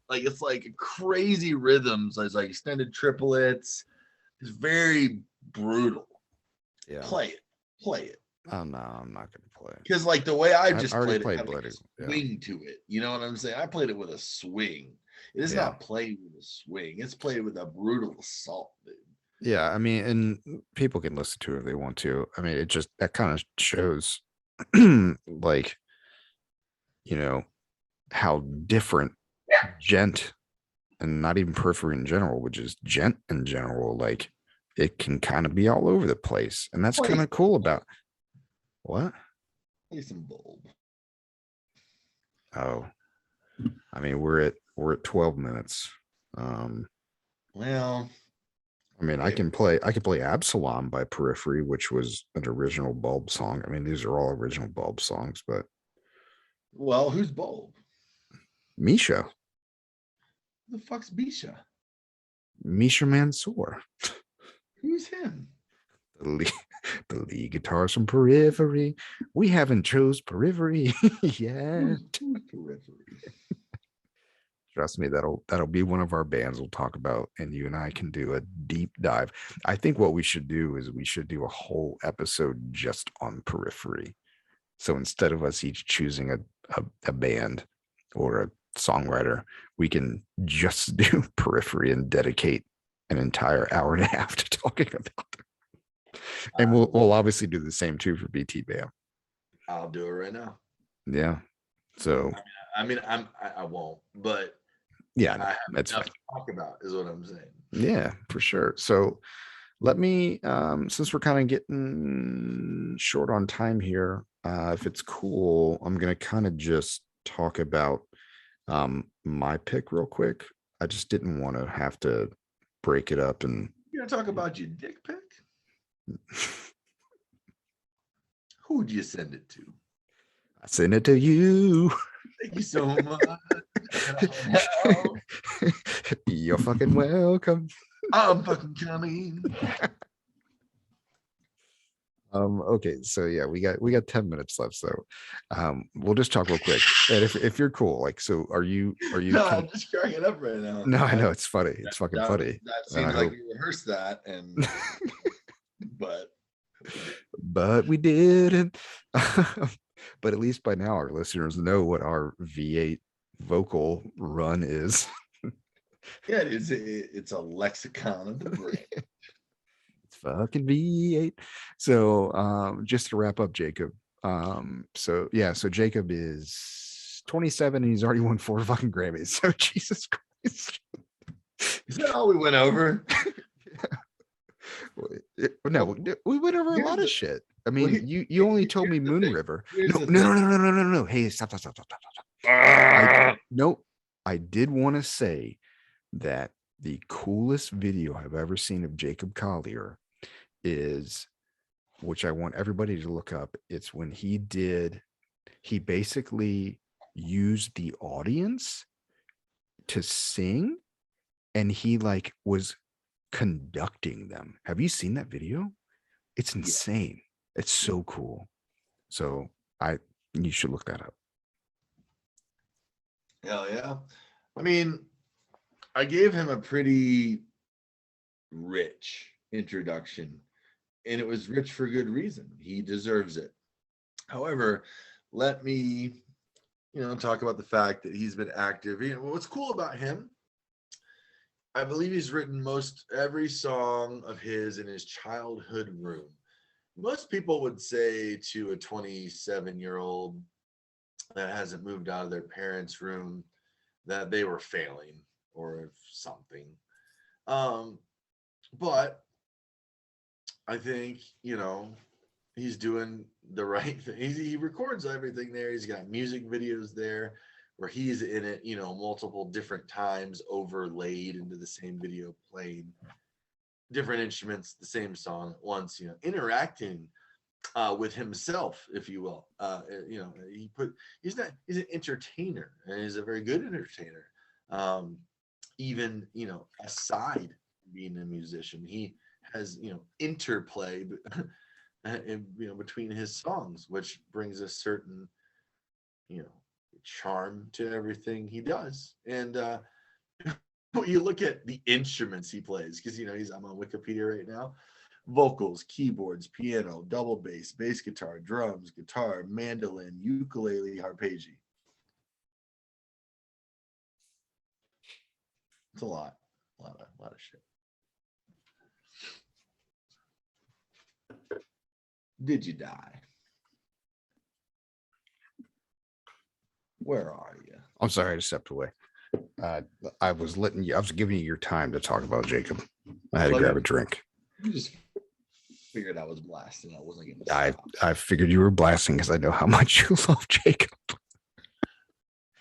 like it's like crazy rhythms. It's like extended triplets. It's very brutal. Yeah. Play it. Oh no, I'm not gonna play it. Because like the way I just played it, played had like a swing to it. You know what I'm saying? I played it with a swing. It is not played with a swing. It's played with a brutal assault, dude. Yeah, I mean, and people can listen to it if they want to. I mean, it just that kind of shows like, how different gent, and not even Periphery in general, which is gent in general, like it can kind of be all over the place. And that's kind of cool about what? Play some Bulb. Oh, I mean, we're at 12 minutes. Well, I mean, I can play Absalom by Periphery, which was an original Bulb song. I mean, these are all original Bulb songs, but who's Bulb? Misha. Who the fuck's Misha? Misha Mansour. Who's him? The lead guitars from Periphery. We haven't chose Periphery yet. Who's Periphery? Trust me, that'll be one of our bands we'll talk about, and you and I can do a deep dive. I think what we should do is we should do a whole episode just on Periphery. So instead of us each choosing a band or a songwriter, we can just do Periphery and dedicate an entire hour and a half to talking about them. And we'll obviously do the same too for BT Bam. I'll do it right now. Yeah. So I won't, but yeah, that's enough to talk about is what I'm saying. Yeah, for sure. So let me since we're kind of getting short on time here, if it's cool, I'm gonna kind of just talk about my pick real quick. I just didn't want to have to break it up. And you're gonna talk about your dick pic? Who would you send it to? I send it to you. Thank you so much. You're fucking welcome. I'm fucking coming. Okay, so yeah, we got 10 minutes left, so we'll just talk real quick. And if you're cool, like, so are you no, I'm just cracking up right now. No, I know it's funny. It's fucking funny. That seems like you rehearsed that, and but we didn't. But at least by now our listeners know what our V8 vocal run is. Yeah, it's a lexicon of the brain. It's fucking V8. So just to wrap up, Jacob. So Jacob is 27 and he's already won 4 fucking Grammys. So Jesus Christ. Is that all we went over? No, we went over a lot of shit. I mean, you only told me Moon River. No. Hey, stop. Nope. I did want to say that the coolest video I've ever seen of Jacob Collier is, which I want everybody to look up. It's when he basically used the audience to sing, and he like was conducting them. Have you seen that video? It's insane. Yeah. It's so cool. So you should look that up. Hell yeah. I mean, I gave him a pretty rich introduction, and it was rich for good reason. He deserves it. However, let me, talk about the fact that he's been active. What's cool about him, I believe he's written most every song of his in his childhood room. Most people would say to a 27-year-old that hasn't moved out of their parents' room that they were failing or something. But I think, he's doing the right thing. He records everything there. He's got music videos there where he's in it, multiple different times overlaid into the same video, playing different instruments, the same song at once, interacting with himself, if you will. He's an entertainer, and he's a very good entertainer. Even, aside being a musician, he has, interplay between his songs, which brings a certain, charm to everything he does. And when you look at the instruments he plays, because I'm on Wikipedia right now: vocals, keyboards, piano, double bass guitar, drums, guitar, mandolin, ukulele, arpeggio. It's a lot of shit. Did you die? Where are you? I'm sorry, I just stepped away. I was giving you your time to talk about Jacob. I had to grab a drink. You just figured I was blasting. I wasn't going to I figured you were blasting because I know how much you love Jacob.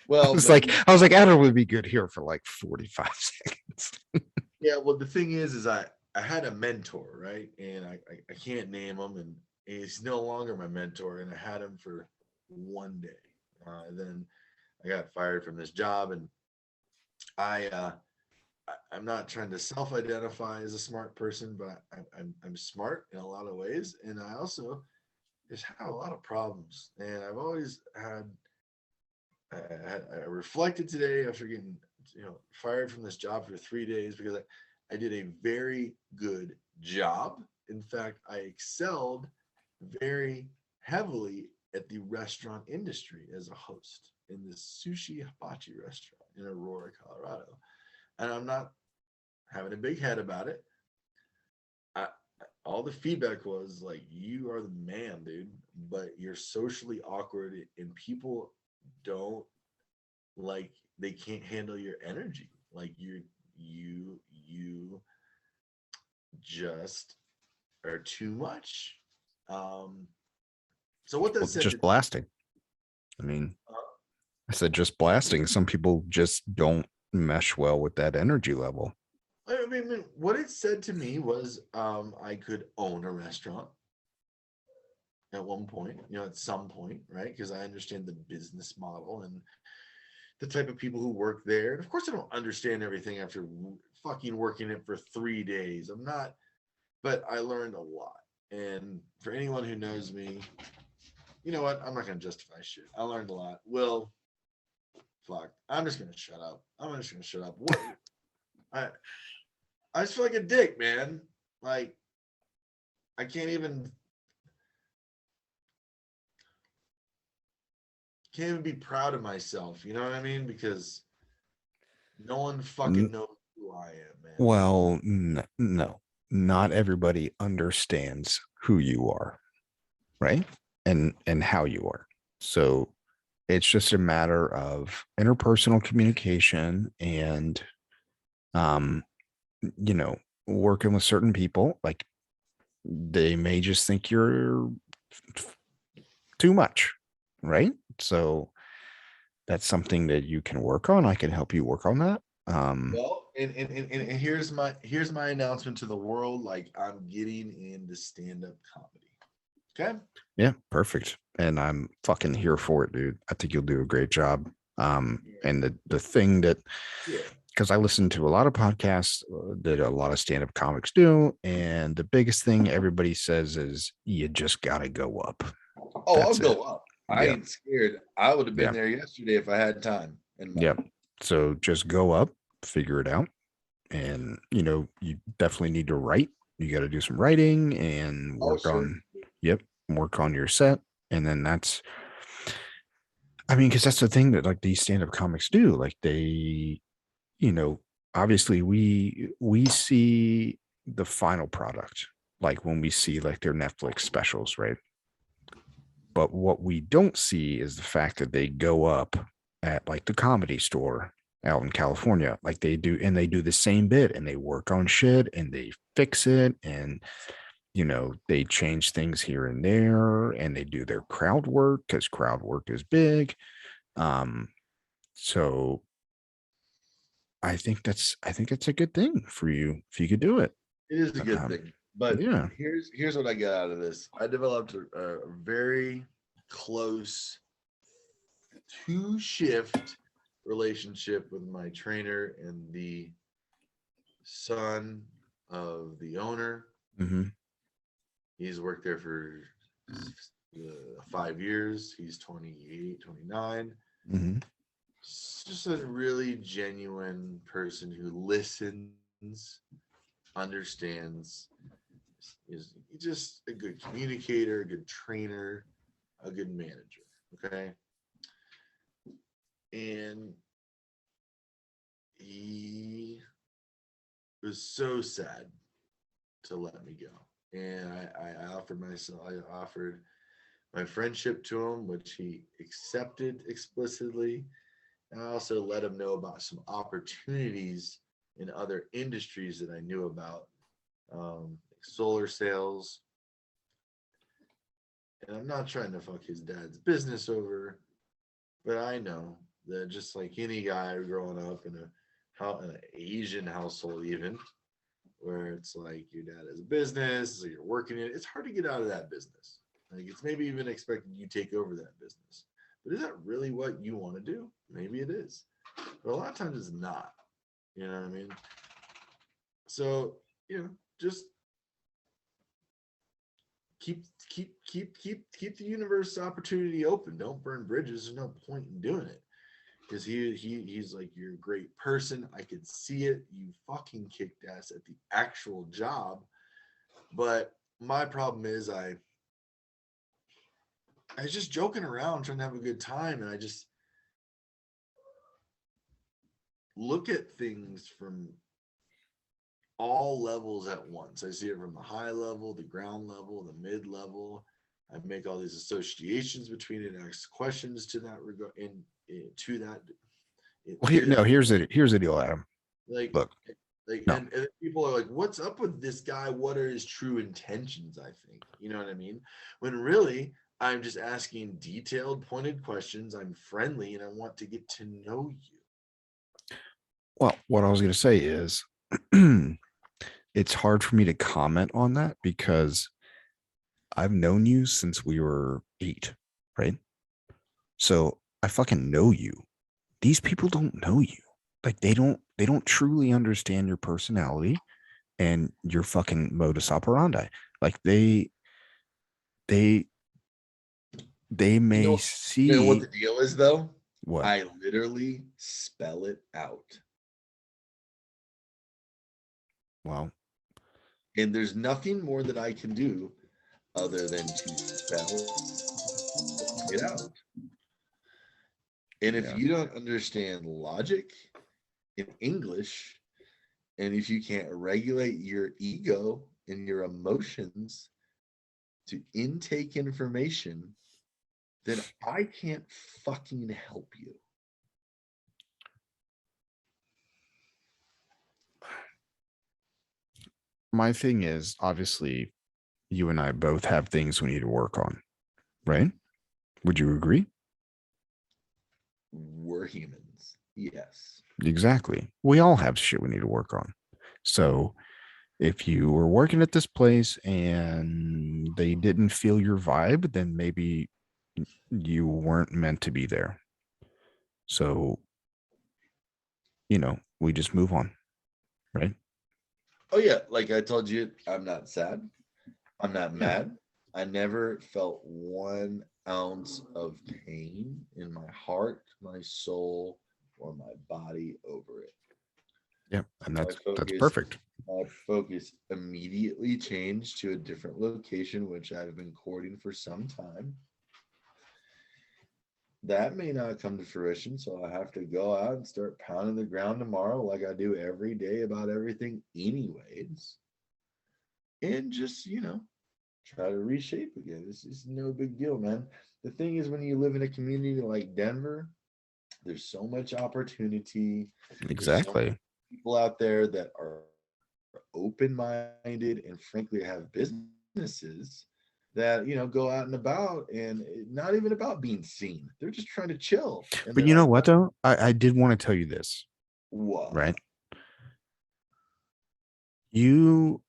Well, I was like, Adam would be good here for like 45 seconds. yeah. Well, the thing is I had a mentor, right? And I can't name him, and he's no longer my mentor. And I had him for one day. Then I got fired from this job, and I I'm not trying to self-identify as a smart person, but I'm smart in a lot of ways, and I also just have a lot of problems. And I've always had I reflected today after getting fired from this job for 3 days because I did a very good job. In fact, I excelled very heavily at the restaurant industry as a host in this sushi hibachi restaurant in Aurora, Colorado. And I'm not having a big head about it. I, all the feedback was like, you are the man, dude, but you're socially awkward and people don't like, they can't handle your energy. Like you just are too much. Um, so what that Well, said to just me, blasting. I mean, I said just blasting. Some people just don't mesh well with that energy level. I mean, what it said to me was I could own a restaurant at one point, at some point, right? Because I understand the business model and the type of people who work there. And of course, I don't understand everything after fucking working it for 3 days. I'm not, but I learned a lot. And for anyone who knows me, you know what? I'm not going to justify shit. I learned a lot. Will, fuck. I'm just going to shut up. I'm just going to shut up. What? I I just feel like a dick, man. Like I can't even be proud of myself. You know what I mean? Because no one fucking knows who I am, man. Well, no, not everybody understands who you are, right? And how you are. So it's just a matter of interpersonal communication and um, you know, working with certain people. Like they may just think you're too much, right? So that's something that you can work on. I can help you work on that. Well, and here's my announcement to the world. Like I'm getting into stand-up comedy. Okay. Yeah, perfect. And I'm fucking here for it, dude. I think you'll do a great job. And the thing that, Yeah. because I listen to a lot of podcasts that a lot of stand-up comics do, and the biggest thing everybody says is you just gotta go up. Oh, That's I'll it. go up. I Yeah, ain't scared. I would have been yeah, there yesterday if I had time and yeah. money. So just go up, figure it out, and you definitely need to write. You got to do some writing and Oh, work sure. on, yep, work on your set, and then that's I mean, because that's the thing that like these stand-up comics do. Like they, you know, obviously we see the final product, like when we see like their Netflix specials, right? But what we don't see is the fact that they go up at like the Comedy Store out in California, like they do, and they do the same bit and they work on shit and they fix it and they change things here and there and they do their crowd work because crowd work is big. um so I think that's a good thing for you if you could do it. It is a good um thing. But yeah. here's what I got out of this. I developed a very close two-shift relationship with my trainer and the son of the owner. Mm-hmm. He's worked there for 5 years. He's 28, 29. Mm-hmm. Just a really genuine person who listens, understands, is just a good communicator, a good trainer, a good manager. Okay. And he was so sad to let me go. And I offered myself, I offered my friendship to him, which he accepted explicitly. And I also let him know about some opportunities in other industries that I knew about, like solar sales. And I'm not trying to fuck his dad's business over, but I know that just like any guy growing up in an Asian household, even where it's like your dad has a business, so you're working in it. It's hard to get out of that business. Like it's maybe even expected you take over that business. But is that really what you want to do? Maybe it is. But a lot of times it's not. You know what I mean? So, just keep the universe opportunity open. Don't burn bridges. There's no point in doing it. Because he's like, you're a great person. I could see it. You fucking kicked ass at the actual job. But my problem is I was just joking around, trying to have a good time, and I just look at things from all levels at once. I see it from the high level, the ground level, the mid level. I make all these associations between it, and ask questions to that regard, and to that. Well, here's the deal, Adam. Like, look, no. and people are like, "What's up with this guy? What are his true intentions?" I think, you know what I mean. When really, I'm just asking detailed, pointed questions. I'm friendly, and I want to get to know you. Well, what I was going to say is, it's hard for me to comment on that because I've known you since we were 8, right? So I fucking know you. These people don't know you. Like they don't truly understand your personality and your fucking modus operandi. Like they may see. You know what the deal is though? What? I literally spell it out. Well, and there's nothing more that I can do other than to spell it out. And if you don't understand logic in English, and if you can't regulate your ego and your emotions to intake information, then I can't fucking help you. My thing is, obviously, you and I both have things we need to work on, right? Would you agree? We're humans. Yes. Exactly. We all have shit we need to work on. So if you were working at this place and they didn't feel your vibe, then maybe you weren't meant to be there. So, we just move on, right? Oh, yeah. Like I told you, I'm not sad. I'm not mad. I never felt 1 ounce of pain in my heart, my soul, or my body over it. Yeah, and that's perfect. My focus immediately changed to a different location, which I've been courting for some time. That may not come to fruition, so I have to go out and start pounding the ground tomorrow like I do every day about everything anyways. And just, try to reshape again. It's no big deal, man. The thing is, when you live in a community like Denver, there's so much opportunity. Exactly. So people out there that are open-minded and frankly have businesses that go out and about, and not even about being seen. They're just trying to chill. But you know what though? I did want to tell you this. What? Right? You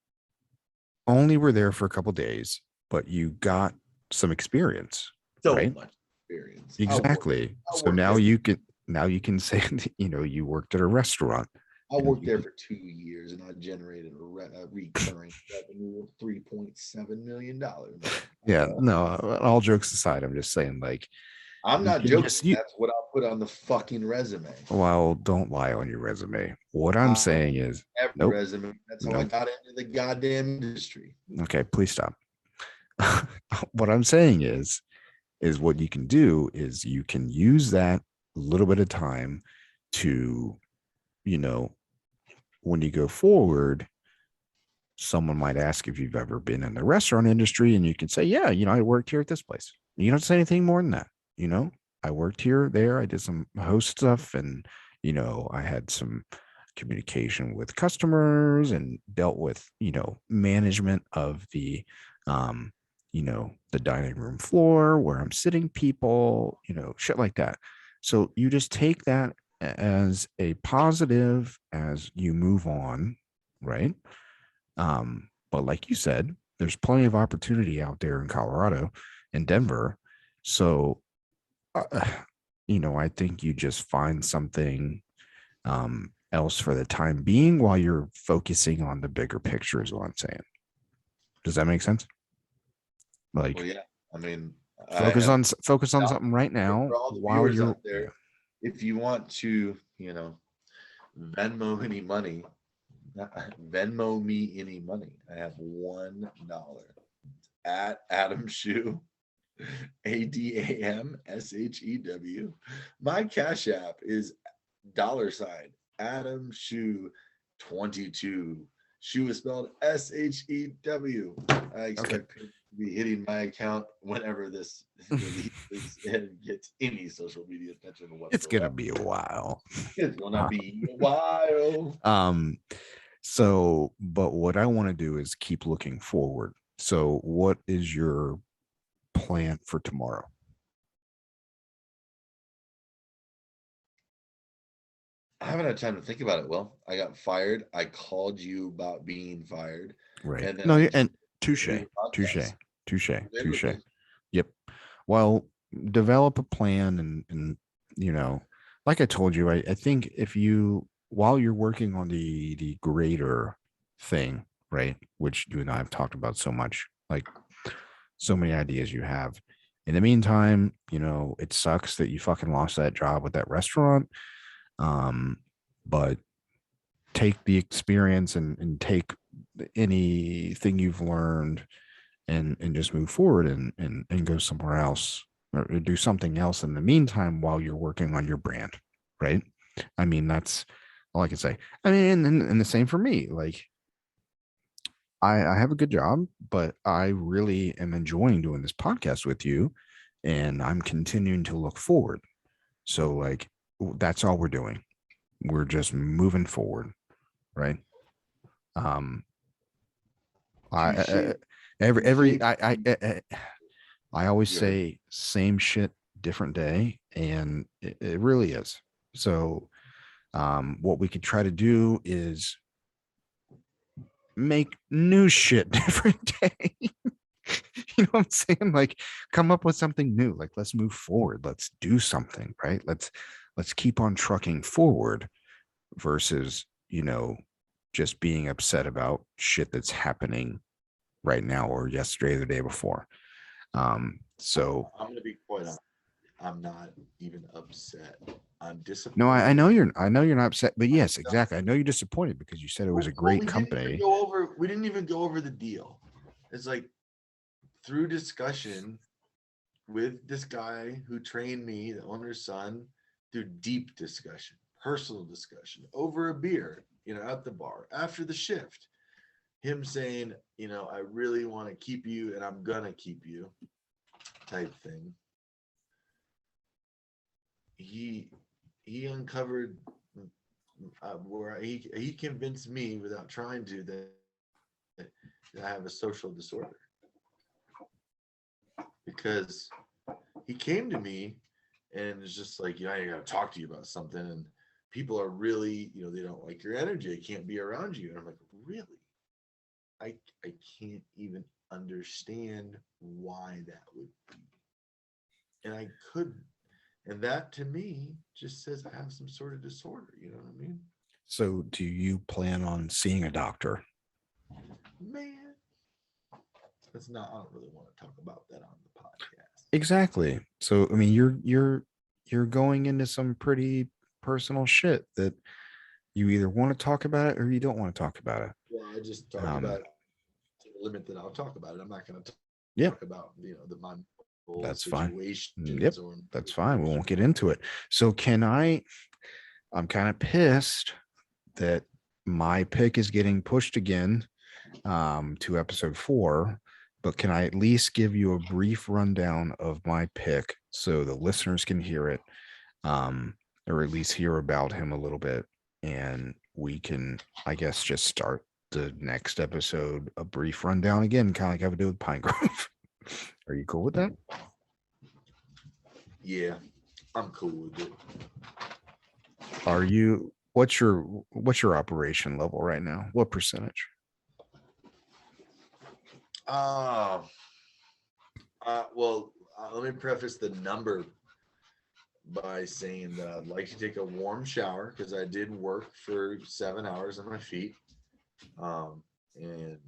only were there for a couple days, but you got some experience. So right? much experience. Exactly. So now you can say, you worked at a restaurant. I worked there for 2 years and I generated a recurring revenue of $3.7 million. Yeah, no, all jokes aside, I'm just saying, like, I'm not joking. That's what I'll put on the fucking resume. Well, don't lie on your resume. What I'm saying is, every resume. That's how I got into the goddamn industry. Okay, please stop. What I'm saying is what you can do is you can use that little bit of time to, when you go forward, someone might ask if you've ever been in the restaurant industry, and you can say, yeah, I worked here at this place. You don't say anything more than that. I worked here, there. I did some host stuff, and, I had some communication with customers and dealt with, management of the, the dining room floor where I'm sitting people, shit like that. So you just take that as a positive as you move on, right? But like you said, there's plenty of opportunity out there in Colorado and Denver. So, uh, I think you just find something else for the time being while you're focusing on the bigger picture, is what I'm saying. Does that make sense? Well, Like, yeah. I mean, focus on now, something right now for all the while viewers you're, out there, if you want to, Venmo any money, Venmo me any money. I have $1 at Adam Shoe, ADAMSHEW. My Cash App is $ Adam Shoe 22. Shoe is spelled SHEW. I expect to be hitting my account whenever this releases and gets any social media attention whatsoever. It's gonna be a while. It's gonna be a while. So, but what I want to do is keep looking forward. So, what is your plan for tomorrow? I haven't had time to think about it. Well, I got fired. I called you about being fired. Right. And then No, I and touche, do the touche, podcast. touche, Okay, touche. okay. Yep. Well, develop a plan and like I told you, I think if you while you're working on the greater thing, right, which you and I have talked about so much, like so many ideas you have. In the meantime, it sucks that you fucking lost that job with that restaurant. But take the experience and take anything you've learned and just move forward and go somewhere else or do something else in the meantime while you're working on your brand, right? I mean, that's all I can say. I mean, and the same for me. Like, I have a good job, but I really am enjoying doing this podcast with you, and I'm continuing to look forward. So, like, that's all we're doing. We're just moving forward, right? Um, I every I always say same shit, different day, and it really is. So, what we could try to do is make new shit different day. You know what I'm saying? Like, come up with something new. Like, let's move forward. Let's do something, right? Let's keep on trucking forward versus just being upset about shit that's happening right now or yesterday or the day before. So I'm gonna be quite honest. I'm not even upset. I'm disappointed. no, I know you're not upset, but yes, exactly. I know you're disappointed because you said it was a great company. We didn't even go over the deal. It's like through discussion with this guy who trained me, the owner's son, through deep discussion, personal discussion over a beer, at the bar after the shift. Him saying, I really want to keep you and I'm gonna keep you type thing. He uncovered where he convinced me without trying to that I have a social disorder because he came to me and it's just like, I gotta talk to you about something, and people are really, they don't like your energy. I can't be around you. And I'm like, really? I can't even understand why that would be. And I couldn't. And that to me just says I have some sort of disorder. You know what I mean? So do you plan on seeing a doctor? Man, I don't really want to talk about that on the podcast. Exactly. So I mean you're going into some pretty personal shit that you either want to talk about it or you don't want to talk about it. Well, I just talked about the limit that I'll talk about it. I'm not going to talk about my that's fine. situations. Yep, that's fine. We won't get into it. So I'm kind of pissed that my pick is getting pushed again to episode 4, but can I at least give you a brief rundown of my pick so the listeners can hear it, or at least hear about him a little bit, and we can, I guess, just start the next episode a brief rundown again, kind of like I would do with Pine Grove. Are you cool with that? Yeah. I'm cool with it. Are you? What's your operation level right now? What percentage? Well, let me preface the number by saying that I'd like to take a warm shower because I did work for 7 hours on my feet, and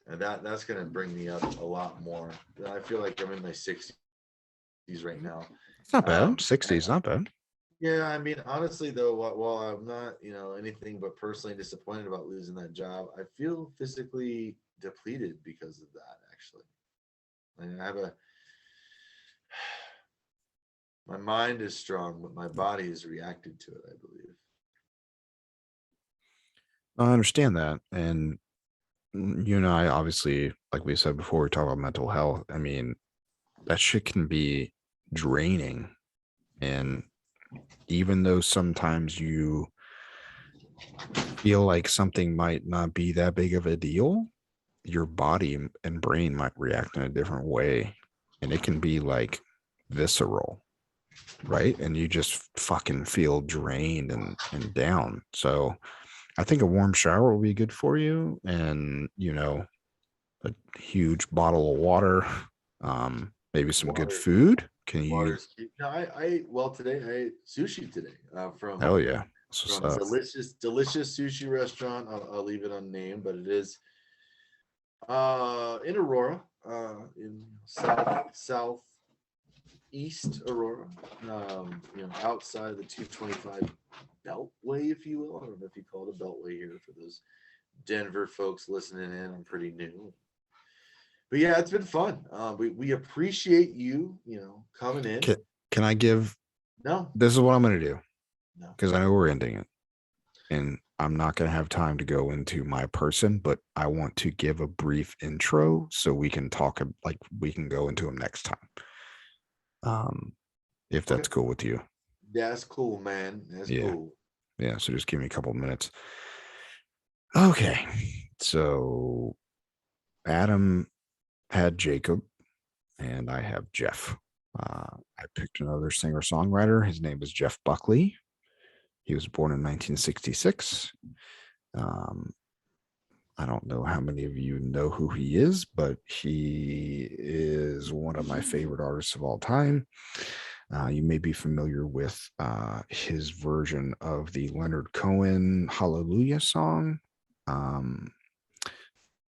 that's going to bring me up a lot more. I feel like I'm in my 60s right now. It's not bad. 60 is not bad. Yeah, I mean, honestly, though, while I'm not, anything but personally disappointed about losing that job, I feel physically depleted because of that. Actually, I have my mind is strong, but my body has reacted to it, I believe. I understand that, and you and I obviously, like we said before, we talk about mental health. I mean, that shit can be draining, and even though sometimes you feel like something might not be that big of a deal, your body and brain might react in a different way, and it can be like visceral, right? And you just fucking feel drained and down. So I think a warm shower will be good for you, and a huge bottle of water, maybe some good food. Can you? No, I ate well today. I ate sushi today from Hell yeah. from delicious sushi restaurant. I'll leave it unnamed, but it is in Aurora, in southeast Aurora, outside the 225 Beltway, if you will. I don't know if you call it a Beltway here for those Denver folks listening in. I'm pretty new, but yeah, it's been fun. We appreciate you, coming in. Can I give? No. This is what I'm going to do. No. Because I know we're ending it, and I'm not going to have time to go into my person, but I want to give a brief intro so we can talk, like we can go into them next time. If that's cool with you. That's cool, man. That's cool. Yeah. So just give me a couple of minutes. Okay. So Adam had Jacob and I have Jeff. I picked another singer-songwriter. His name is Jeff Buckley. He was born in 1966. I don't know how many of you know who he is, but he is one of my favorite artists of all time. You may be familiar with his version of the Leonard Cohen Hallelujah song.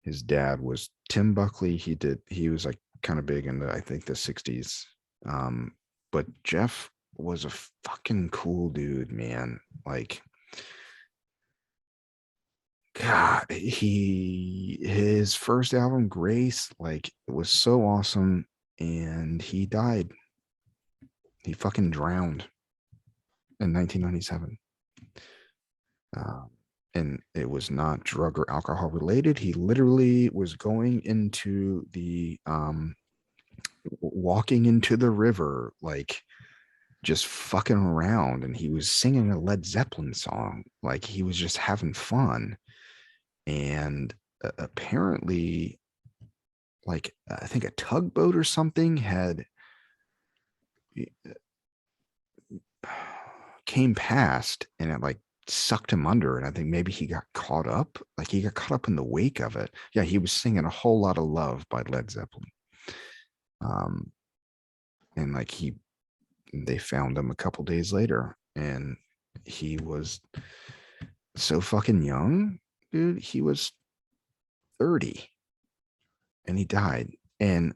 His dad was Tim Buckley. He was like kind of big in I think the 60s. But Jeff was a fucking cool dude, man. Like, God, his first album, Grace, like it was so awesome, and he died. He fucking drowned in 1997. And it was not drug or alcohol related. He literally was going into walking into the river, like just fucking around, and he was singing a Led Zeppelin song. Like he was just having fun. And apparently, like I think a tugboat or something had came past, and it like sucked him under, and I think maybe he got caught up. Like he got caught up in the wake of it. Yeah, he was singing a whole lot of love by Led Zeppelin. And like they found him a couple days later, and he was so fucking young, dude. He was 30 and he died. And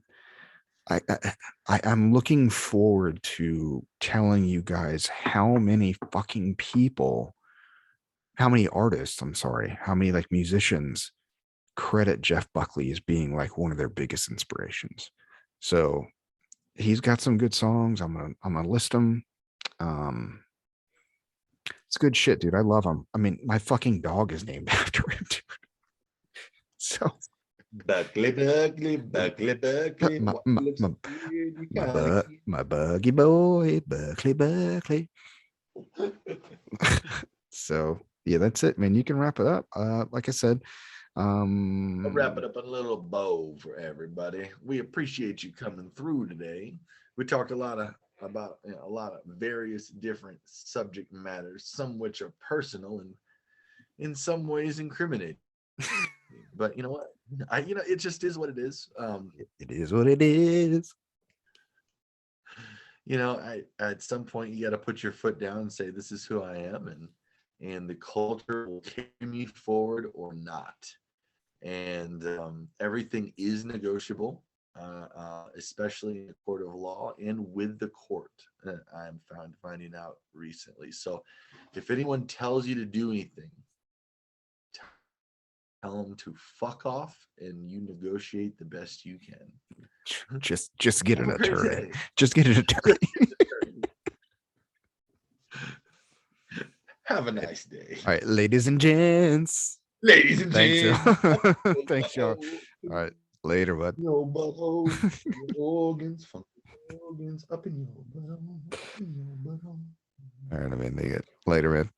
I'm looking forward to telling you guys how many fucking people, how many artists, I'm sorry, how many like musicians credit Jeff Buckley as being like one of their biggest inspirations. So he's got some good songs. I'm gonna list them. It's good shit, dude. I love him. I mean, my fucking dog is named after him, dude. So Buckley, my buggy boy, Buckley. So yeah, that's it, man. You can wrap it up. Like I said, I'll wrap it up in a little bow for everybody. We appreciate you coming through today. We talked a lot of about a lot of various different subject matters, some which are personal and in some ways incriminating. But you know what? It just is what it is. It is what it is. At some point you got to put your foot down and say, this is who I am, and the culture will carry me forward or not. And everything is negotiable, especially in the court of law and with the court. I'm finding out recently. So if anyone tells you to do anything, tell them to fuck off, and you negotiate the best you can. Just get an attorney. Just get an attorney. Have a nice day. All right, ladies and gents. Ladies and gents. Thanks, y'all. All right, later, bud. Your butthole, your organs, funky organs up in your butthole. All right, I mean, they get later, man.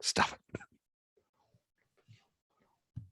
Stop it.